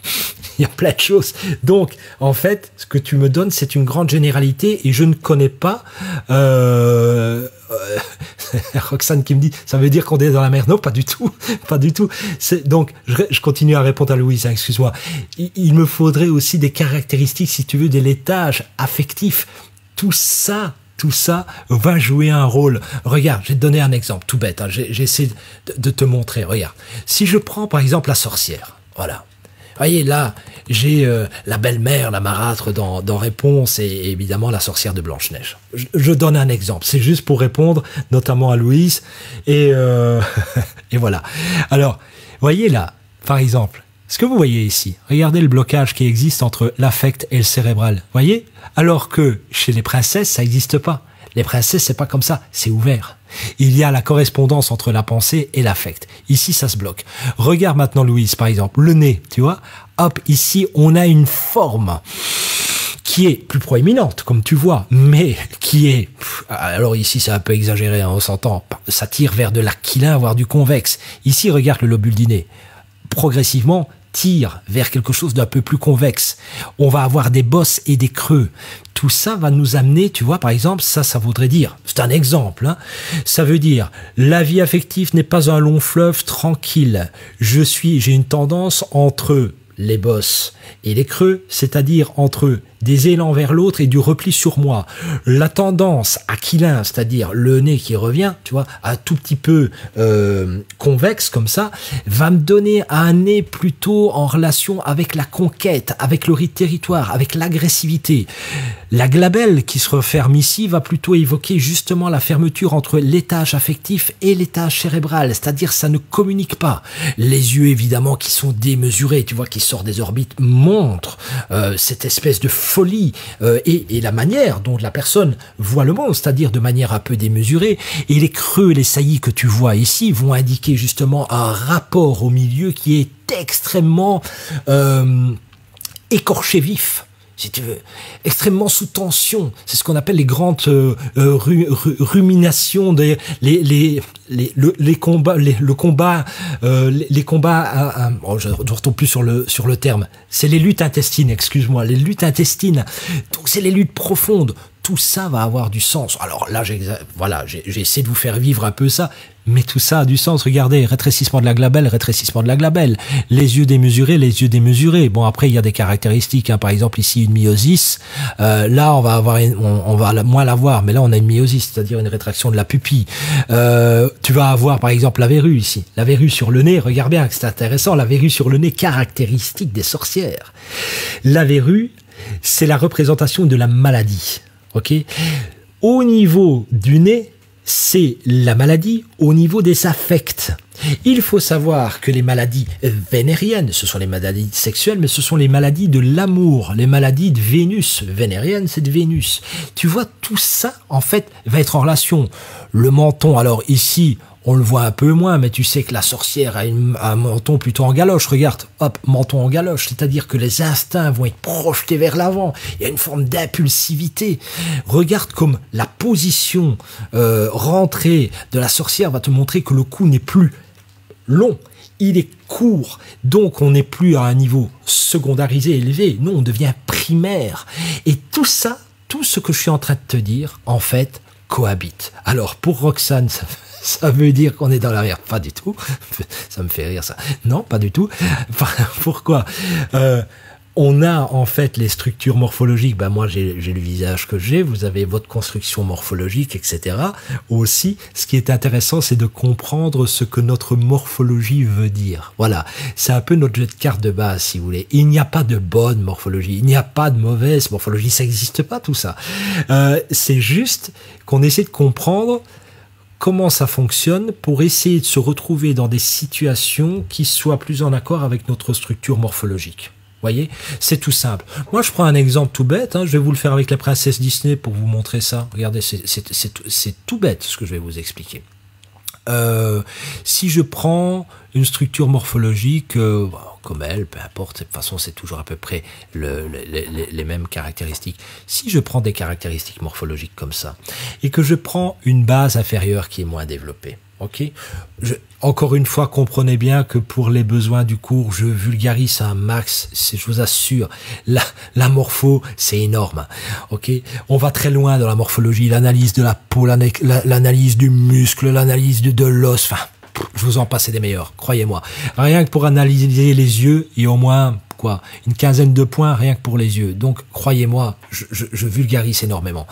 Il y a plein de choses. Donc, en fait, ce que tu me donnes, c'est une grande généralité et je ne connais pas... Roxane qui me dit, ça veut dire qu'on est dans la mer? Non, pas du tout. Pas du tout. Donc, je continue à répondre à Louise, hein, excuse-moi. Il me faudrait aussi des caractéristiques, si tu veux, des laitages affectifs. Tout ça va jouer un rôle. Regarde, je vais te donner un exemple tout bête. Hein. J'essaie de te montrer. Regarde. Si je prends par exemple la sorcière, voilà. Voyez, là, j'ai la belle-mère, la marâtre dans Réponse et évidemment la sorcière de Blanche-Neige. Je donne un exemple. C'est juste pour répondre notamment à Louise. Et voilà. Alors, voyez là, par exemple, ce que vous voyez ici, regardez le blocage qui existe entre l'affect et le cérébral. Voyez? Alors que chez les princesses, ça n'existe pas. Les princesses, c'est pas comme ça, c'est ouvert. Il y a la correspondance entre la pensée et l'affect. Ici, ça se bloque. Regarde maintenant, Louise, par exemple, le nez, tu vois? Hop, ici, on a une forme qui est plus proéminente, comme tu vois, mais qui est... Alors ici, c'est un peu exagéré, hein, on s'entend. Ça tire vers de l'aquilin, voire du convexe. Ici, regarde le lobule du nez. Progressivement, tire vers quelque chose d'un peu plus convexe. On va avoir des bosses et des creux. Tout ça va nous amener, tu vois, par exemple, ça voudrait dire, c'est un exemple, hein, ça veut dire, la vie affective n'est pas un long fleuve tranquille. J'ai une tendance entre les bosses et les creux, c'est-à-dire entre des élans vers l'autre et du repli sur moi. La tendance aquilin, c'est-à-dire le nez qui revient, tu vois, un tout petit peu convexe comme ça, va me donner un nez plutôt en relation avec la conquête, avec le territoire, avec l'agressivité. La glabelle qui se referme ici va plutôt évoquer justement la fermeture entre l'étage affectif et l'étage cérébral, c'est-à-dire ça ne communique pas. Les yeux évidemment qui sont démesurés, tu vois, qui sortent des orbites, montrent cette espèce de folie et la manière dont la personne voit le monde, c'est-à-dire de manière un peu démesurée. Et les creux, les saillies que tu vois ici vont indiquer justement un rapport au milieu qui est extrêmement écorché vif, si tu veux, extrêmement sous tension. C'est ce qu'on appelle les grandes ruminations, les combats, oh, je ne retourne plus sur le terme. C'est les luttes intestines, excuse-moi, les luttes intestines. Donc c'est les luttes profondes. Tout ça va avoir du sens. Alors là, j'ai essayé de vous faire vivre un peu ça, mais tout ça a du sens. Regardez, rétrécissement de la glabelle, les yeux démesurés. Bon, après, il y a des caractéristiques, hein. Par exemple, ici, une myosis. Là, on va moins l'avoir, mais là, on a une myosis, c'est-à-dire une rétraction de la pupille. Tu vas avoir, par exemple, la verrue ici. La verrue sur le nez, regarde bien, c'est intéressant, la verrue sur le nez, caractéristique des sorcières. La verrue, c'est la représentation de la maladie. Ok. Au niveau du nez, c'est la maladie au niveau des affects. Il faut savoir que les maladies vénériennes, ce sont les maladies sexuelles, mais ce sont les maladies de l'amour, les maladies de Vénus. Vénérienne, c'est de Vénus. Tu vois, tout ça, en fait, va être en relation. Le menton, alors ici, on le voit un peu moins, mais tu sais que la sorcière a un menton plutôt en galoche. Regarde, hop, menton en galoche. C'est-à-dire que les instincts vont être projetés vers l'avant. Il y a une forme d'impulsivité. Regarde comme la position rentrée de la sorcière va te montrer que le cou n'est plus long. Il est court. Donc, on n'est plus à un niveau secondarisé élevé. Non, on devient primaire. Et tout ça, tout ce que je suis en train de te dire, en fait, cohabite. Alors, pour Roxane, ça veut dire qu'on est dans la merde. Pas du tout. Ça me fait rire, ça. Non, pas du tout. Pourquoi on a, en fait, les structures morphologiques. Ben, moi, j'ai le visage que j'ai. Vous avez votre construction morphologique, etc. Aussi, ce qui est intéressant, c'est de comprendre ce que notre morphologie veut dire. Voilà. C'est un peu notre jeu de cartes de base, si vous voulez. Il n'y a pas de bonne morphologie. Il n'y a pas de mauvaise morphologie. Ça n'existe pas, tout ça. C'est juste qu'on essaie de comprendre comment ça fonctionne pour essayer de se retrouver dans des situations qui soient plus en accord avec notre structure morphologique. Vous voyez, c'est tout simple. Moi, je prends un exemple tout bête. Je vais vous le faire avec la princesse Disney pour vous montrer ça. Regardez, c'est tout bête ce que je vais vous expliquer. Si je prends une structure morphologique comme elle, peu importe, de toute façon c'est toujours à peu près les mêmes caractéristiques. Si je prends des caractéristiques morphologiques comme ça, et que je prends une base inférieure qui est moins développée, ok, encore une fois, comprenez bien que pour les besoins du cours, je vulgarise un max, je vous assure, la morpho, c'est énorme, ok. On va très loin dans la morphologie, l'analyse de la peau, l'analyse du muscle, l'analyse de l'os, enfin, je vous en passe des meilleurs, croyez-moi. Rien que pour analyser les yeux, il y a au moins, une quinzaine de points, rien que pour les yeux. Donc, croyez-moi, je vulgarise énormément.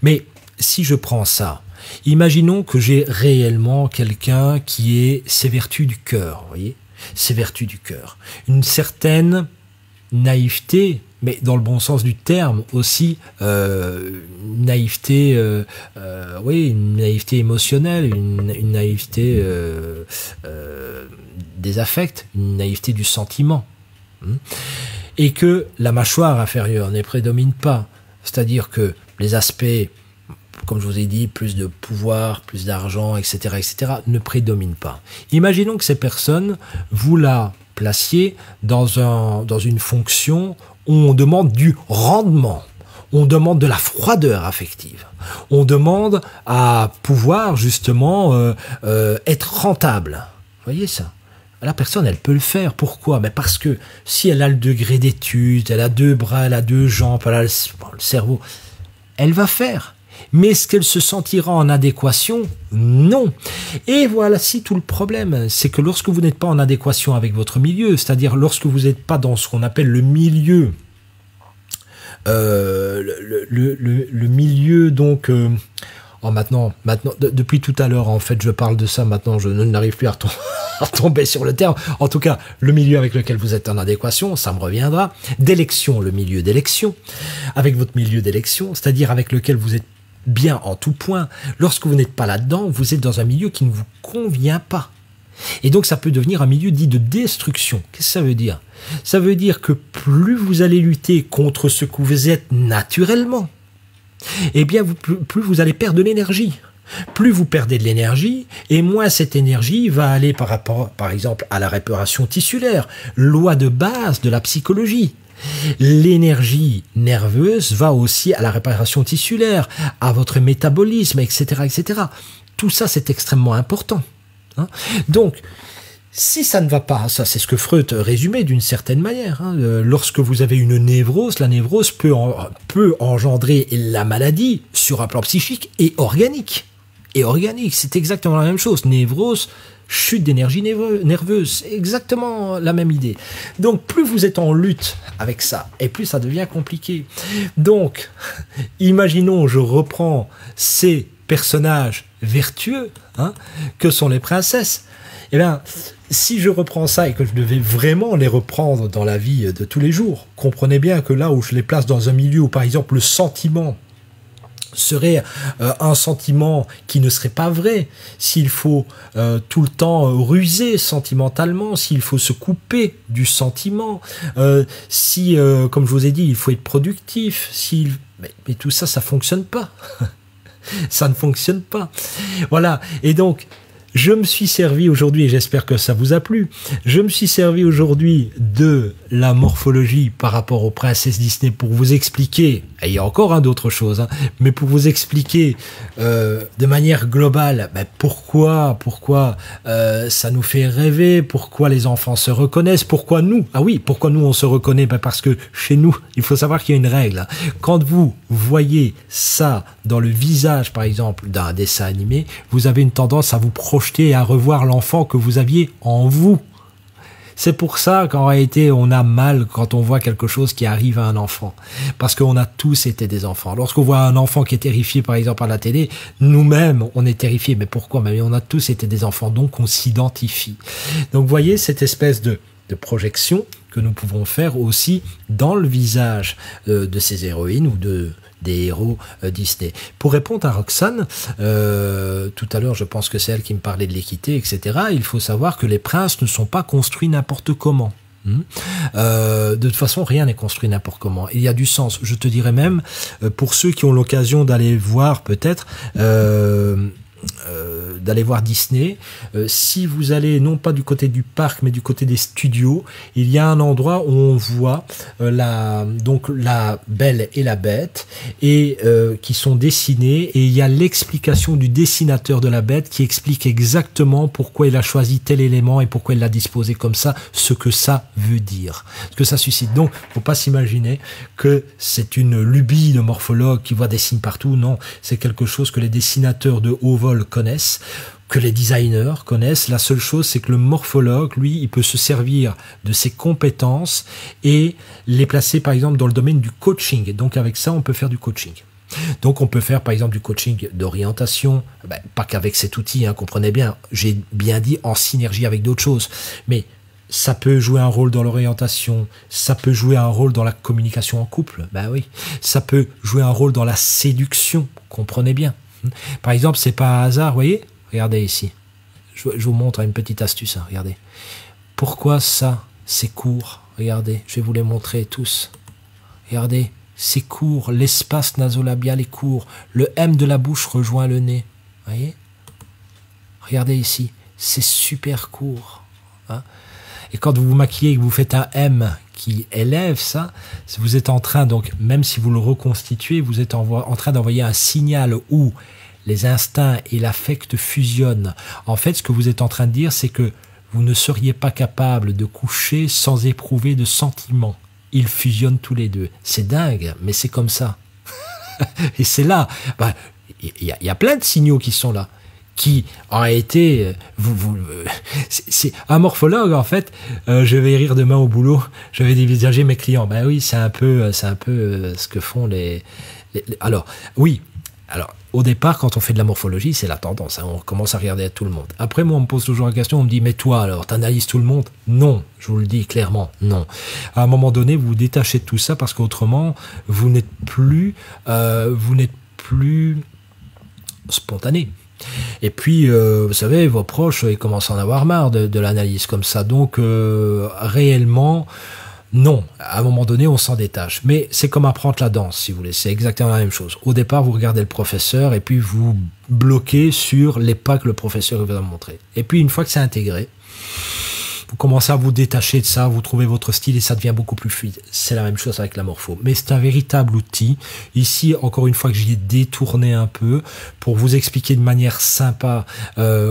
Mais, si je prends ça, imaginons que j'ai réellement quelqu'un qui ait ses vertus du cœur, vous voyez, ses vertus du cœur. Une certaine naïveté, mais dans le bon sens du terme aussi, naïveté, oui, une naïveté émotionnelle, une naïveté des affects, une naïveté du sentiment. Et que la mâchoire inférieure ne prédomine pas, c'est-à-dire que les aspects, comme je vous ai dit, plus de pouvoir, plus d'argent, etc., ne prédominent pas. Imaginons que ces personnes, vous la placiez dans une fonction où on demande du rendement, on demande de la froideur affective, on demande à pouvoir justement être rentable. Vous voyez ça? La personne, elle peut le faire. Pourquoi? Mais parce que si elle a le degré d'étude, elle a 2 bras, elle a 2 jambes, elle a le cerveau, elle va faire. Mais est-ce qu'elle se sentira en adéquation? Non. Et voilà, si tout le problème, c'est que lorsque vous n'êtes pas en adéquation avec votre milieu, c'est-à-dire lorsque vous n'êtes pas dans ce qu'on appelle le milieu, le milieu donc... maintenant, depuis tout à l'heure, en fait, je parle de ça, maintenant, je n'arrive plus à retomber sur le terme. En tout cas, le milieu avec lequel vous êtes en adéquation, ça me reviendra. D'élection, le milieu d'élection, avec votre milieu d'élection, c'est-à-dire avec lequel vous êtes bien en tout point. Lorsque vous n'êtes pas là-dedans, vous êtes dans un milieu qui ne vous convient pas. Et donc, ça peut devenir un milieu dit de destruction. Qu'est-ce que ça veut dire? Ça veut dire que plus vous allez lutter contre ce que vous êtes naturellement, eh bien, plus vous allez perdre de l'énergie. Plus vous perdez de l'énergie, et moins cette énergie va aller par rapport, par exemple, à la réparation tissulaire, loi de base de la psychologie. L'énergie nerveuse va aussi à la réparation tissulaire, à votre métabolisme, etc. Tout ça, c'est extrêmement important. Donc, si ça ne va pas, ça c'est ce que Freud résumait d'une certaine manière, lorsque vous avez une névrose, la névrose peut engendrer la maladie sur un plan psychique et organique. C'est exactement la même chose. Névrose, chute d'énergie nerveuse, c'est exactement la même idée. Donc plus vous êtes en lutte avec ça, et plus ça devient compliqué. Donc, imaginons, je reprends ces personnages vertueux, que sont les princesses. Eh bien, si je reprends ça et que je devais vraiment les reprendre dans la vie de tous les jours, comprenez bien que là où je les place dans un milieu où, par exemple, le sentiment serait un sentiment qui ne serait pas vrai, s'il faut tout le temps ruser sentimentalement, s'il faut se couper du sentiment, si, comme je vous ai dit, il faut être productif, mais tout ça, ça fonctionne pas. Ça ne fonctionne pas. Voilà. Et donc, je me suis servi aujourd'hui, et j'espère que ça vous a plu, je me suis servi aujourd'hui de la morphologie par rapport aux princesses Disney pour vous expliquer, et il y a encore d'autres choses, mais pour vous expliquer de manière globale pourquoi ça nous fait rêver, pourquoi les enfants se reconnaissent, pourquoi nous on se reconnaît, parce que chez nous, il faut savoir qu'il y a une règle. Quand vous voyez ça dans le visage, par exemple, d'un dessin animé, vous avez une tendance à vous projeter et à revoir l'enfant que vous aviez en vous. C'est pour ça qu'en réalité, on a mal quand on voit quelque chose qui arrive à un enfant. Parce qu'on a tous été des enfants. Lorsqu'on voit un enfant qui est terrifié, par exemple, à la télé, nous-mêmes, on est terrifiés. Mais pourquoi? Mais on a tous été des enfants, donc on s'identifie. Donc, vous voyez cette espèce de projection que nous pouvons faire aussi dans le visage de ces héroïnes ou des héros Disney. Pour répondre à Roxane, tout à l'heure, je pense que c'est elle qui me parlait de l'équité, etc. Il faut savoir que les princes ne sont pas construits n'importe comment. De toute façon, rien n'est construit n'importe comment. Il y a du sens. Je te dirais même, pour ceux qui ont l'occasion d'aller voir peut-être... d'aller voir Disney, si vous allez non pas du côté du parc mais du côté des studios, il y a un endroit où on voit la Belle et la Bête et qui sont dessinés, et il y a l'explication du dessinateur de la Bête qui explique exactement pourquoi il a choisi tel élément et pourquoi il l'a disposé comme ça, ce que ça veut dire, ce que ça suscite. Donc faut pas s'imaginer que c'est une lubie de morphologue qui voit des signes partout. Non, c'est quelque chose que les dessinateurs de haut vol connaissent, que les designers connaissent. La seule chose, c'est que le morphologue, lui, il peut se servir de ses compétences et les placer, par exemple, dans le domaine du coaching. Et donc, avec ça, on peut faire du coaching. Donc, on peut faire, par exemple, du coaching d'orientation, pas qu'avec cet outil, comprenez bien, j'ai bien dit en synergie avec d'autres choses, mais ça peut jouer un rôle dans l'orientation, ça peut jouer un rôle dans la communication en couple, oui, ça peut jouer un rôle dans la séduction, comprenez bien. Par exemple, c'est pas un hasard, vous voyez? Regardez ici. Je vous montre une petite astuce, regardez. Pourquoi ça, c'est court? Regardez, je vais vous les montrer tous. Regardez, c'est court, l'espace nasolabial est court, le M de la bouche rejoint le nez. Vous voyez? Regardez ici, c'est super court. Et quand vous vous maquillez et que vous faites un M qui élève ça, vous êtes en train, donc même si vous le reconstituez, vous êtes en train d'envoyer un signal où les instincts et l'affect fusionnent. En fait, ce que vous êtes en train de dire, c'est que vous ne seriez pas capable de coucher sans éprouver de sentiments. Ils fusionnent tous les deux. C'est dingue, mais c'est comme ça. Et c'est là, il y a plein de signaux qui sont là, qui en réalité, c'est un morphologue en fait. Je vais rire demain au boulot, je vais dévisager mes clients. Oui, c'est un peu ce que font les... Alors, oui. Alors, au départ, quand on fait de la morphologie, c'est la tendance. On commence à regarder à tout le monde. Après, moi, on me pose toujours la question, on me dit, mais toi, alors, t'analyses tout le monde? Non, je vous le dis clairement, non. À un moment donné, vous vous détachez de tout ça parce qu'autrement, vous n'êtes plus spontané. Et puis, vous savez, vos proches, ils commencent à en avoir marre de l'analyse comme ça. Donc, réellement... Non, à un moment donné, on s'en détache. Mais c'est comme apprendre la danse, si vous voulez. C'est exactement la même chose. Au départ, vous regardez le professeur et puis vous bloquez sur les pas que le professeur va vous montrer. Et puis, une fois que c'est intégré, vous commencez à vous détacher de ça, vous trouvez votre style et ça devient beaucoup plus fluide. C'est la même chose avec la morpho. Mais c'est un véritable outil. Ici, encore une fois que j'y ai détourné un peu pour vous expliquer de manière sympa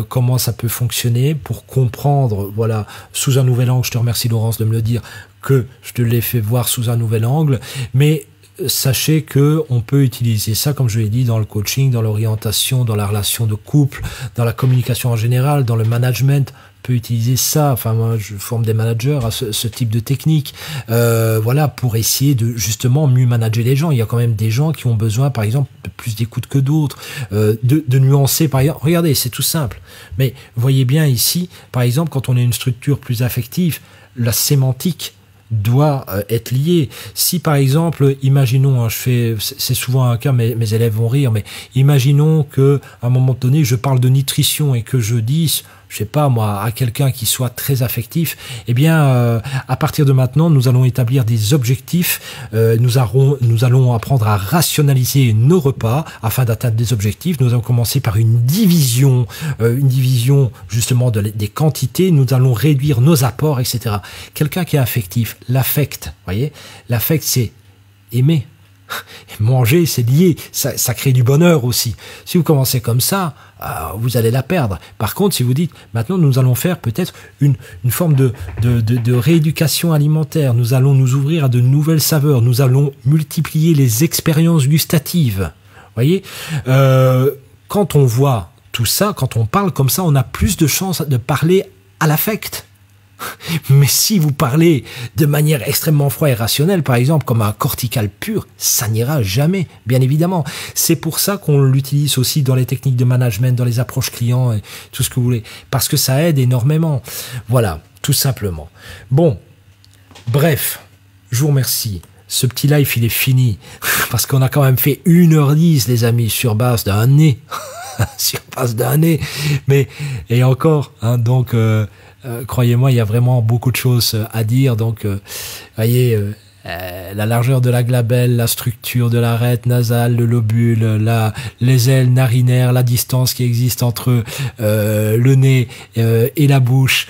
comment ça peut fonctionner, pour comprendre, voilà, sous un nouvel angle. Je te remercie, Laurence, de me le dire, que je te l'ai fait voir sous un nouvel angle. Mais sachez que on peut utiliser ça, comme je l'ai dit, dans le coaching, dans l'orientation, dans la relation de couple, dans la communication en général, dans le management. Peut utiliser ça, enfin moi je forme des managers à ce type de technique, voilà, pour essayer de justement mieux manager les gens. Il y a quand même des gens qui ont besoin, par exemple, de plus d'écoute que d'autres, de nuancer, par exemple. Regardez, c'est tout simple, mais voyez bien ici, par exemple, quand on a une structure plus affective, la sémantique doit être liée. Si par exemple, imaginons, hein, c'est souvent un cas, mes élèves vont rire, mais imaginons que à un moment donné, je parle de nutrition et que je dis, je sais pas moi, à quelqu'un qui soit très affectif, eh bien, à partir de maintenant, nous allons établir des objectifs, nous allons apprendre à rationaliser nos repas afin d'atteindre des objectifs. Nous allons commencer par une division justement des quantités, nous allons réduire nos apports, etc. Quelqu'un qui est affectif, l'affect, voyez, l'affect c'est aimer. Manger, c'est lié, ça crée du bonheur aussi. Si vous commencez comme ça, vous allez la perdre. Par contre, si vous dites, maintenant nous allons faire peut-être une forme de rééducation alimentaire, nous allons nous ouvrir à de nouvelles saveurs, nous allons multiplier les expériences gustatives. Voyez, quand on voit tout ça, quand on parle comme ça, on a plus de chances de parler à l'affect. Mais si vous parlez de manière extrêmement froide et rationnelle, par exemple, comme un cortical pur, ça n'ira jamais, bien évidemment. C'est pour ça qu'on l'utilise aussi dans les techniques de management, dans les approches clients, et tout ce que vous voulez. Parce que ça aide énormément. Voilà, tout simplement. Bon, bref, je vous remercie. Ce petit live, il est fini. Parce qu'on a quand même fait 1h10, les amis, sur base d'un nez. Sur base d'un nez. Mais, et encore, hein, donc... croyez-moi, il y a vraiment beaucoup de choses à dire. Donc, voyez, la largeur de la glabelle, la structure de l'arête nasale, le lobule, les ailes narinaires, la distance qui existe entre le nez et la bouche,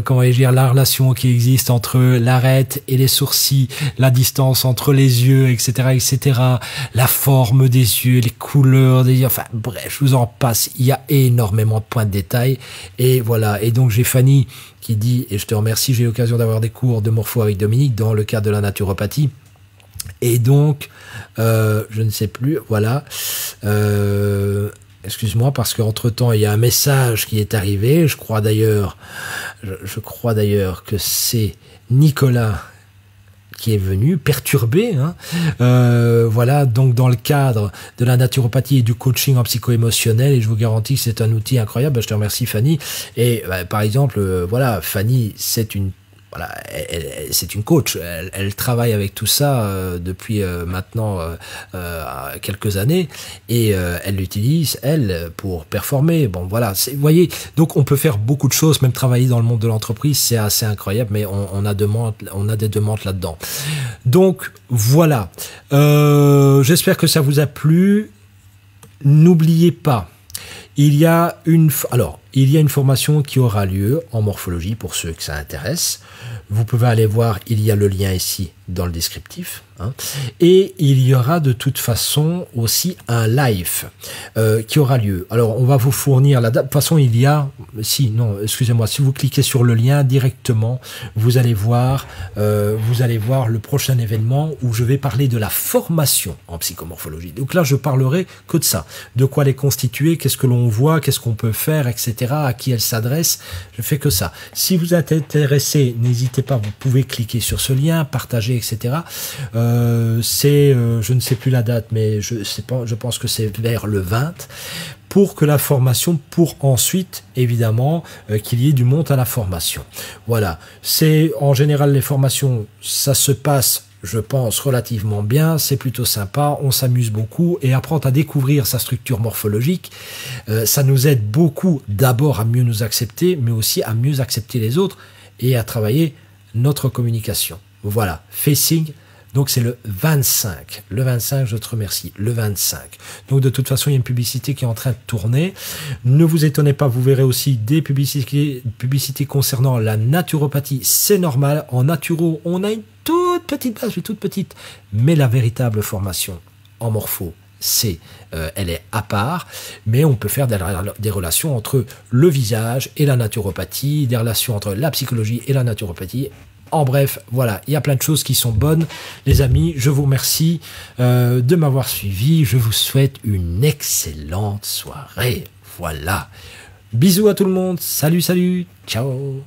comment dire, la relation qui existe entre l'arête et les sourcils, la distance entre les yeux, etc., etc., la forme des yeux, les couleurs des yeux, enfin bref, je vous en passe. Il y a énormément de points de détail. Et voilà. Et donc j'ai Fanny qui dit, et je te remercie, j'ai eu l'occasion d'avoir des cours de morpho avec Dominique dans le cadre de la naturopathie. Et donc, je ne sais plus, voilà. Excuse-moi, parce qu'entre-temps, il y a un message qui est arrivé. Je crois d'ailleurs que c'est Nicolas qui est venu perturber, hein. Voilà, donc dans le cadre de la naturopathie et du coaching en psycho-émotionnel, et je vous garantis que c'est un outil incroyable. Je te remercie, Fanny. Et par exemple, voilà, Fanny, c'est une coach, elle travaille avec tout ça depuis maintenant quelques années, et elle l'utilise, elle, pour performer. Bon, voilà, vous voyez, donc on peut faire beaucoup de choses, même travailler dans le monde de l'entreprise, c'est assez incroyable, mais on a des demandes là-dedans. Donc, voilà. J'espère que ça vous a plu. N'oubliez pas, il y a une formation qui aura lieu en morphologie pour ceux que ça intéresse. Vous pouvez aller voir, il y a le lien ici dans le descriptif. Hein. Et il y aura de toute façon aussi un live qui aura lieu. Alors, on va vous fournir la date. De toute façon, si vous cliquez sur le lien directement, vous allez voir le prochain événement où je vais parler de la formation en psychomorphologie. Donc là, je parlerai que de ça. De quoi elle est constituée, qu'est-ce que l'on voit, qu'est-ce qu'on peut faire, etc. À qui elle s'adresse. Je fais que ça. Si vous êtes intéressé, n'hésitez pas, vous pouvez cliquer sur ce lien, partager, etc. Je ne sais plus la date, mais je pense que c'est vers le 20, pour que la formation, pour ensuite, évidemment, qu'il y ait du monde à la formation. Voilà. C'est, en général, les formations, ça se passe, je pense, relativement bien, c'est plutôt sympa, on s'amuse beaucoup, et apprendre à découvrir sa structure morphologique, ça nous aide beaucoup, d'abord à mieux nous accepter, mais aussi à mieux accepter les autres, et à travailler notre communication. Voilà, facing. Donc c'est le 25. Le 25, je te remercie. Le 25. Donc de toute façon, il y a une publicité qui est en train de tourner. Ne vous étonnez pas, vous verrez aussi des publicités concernant la naturopathie. C'est normal. En naturo, on a une toute petite base, toute petite. Mais la véritable formation en morpho, elle est à part, mais on peut faire des relations entre le visage et la naturopathie, des relations entre la psychologie et la naturopathie. En bref, voilà, il y a plein de choses qui sont bonnes. Les amis, je vous remercie de m'avoir suivi. Je vous souhaite une excellente soirée. Voilà. Bisous à tout le monde. Salut, salut. Ciao.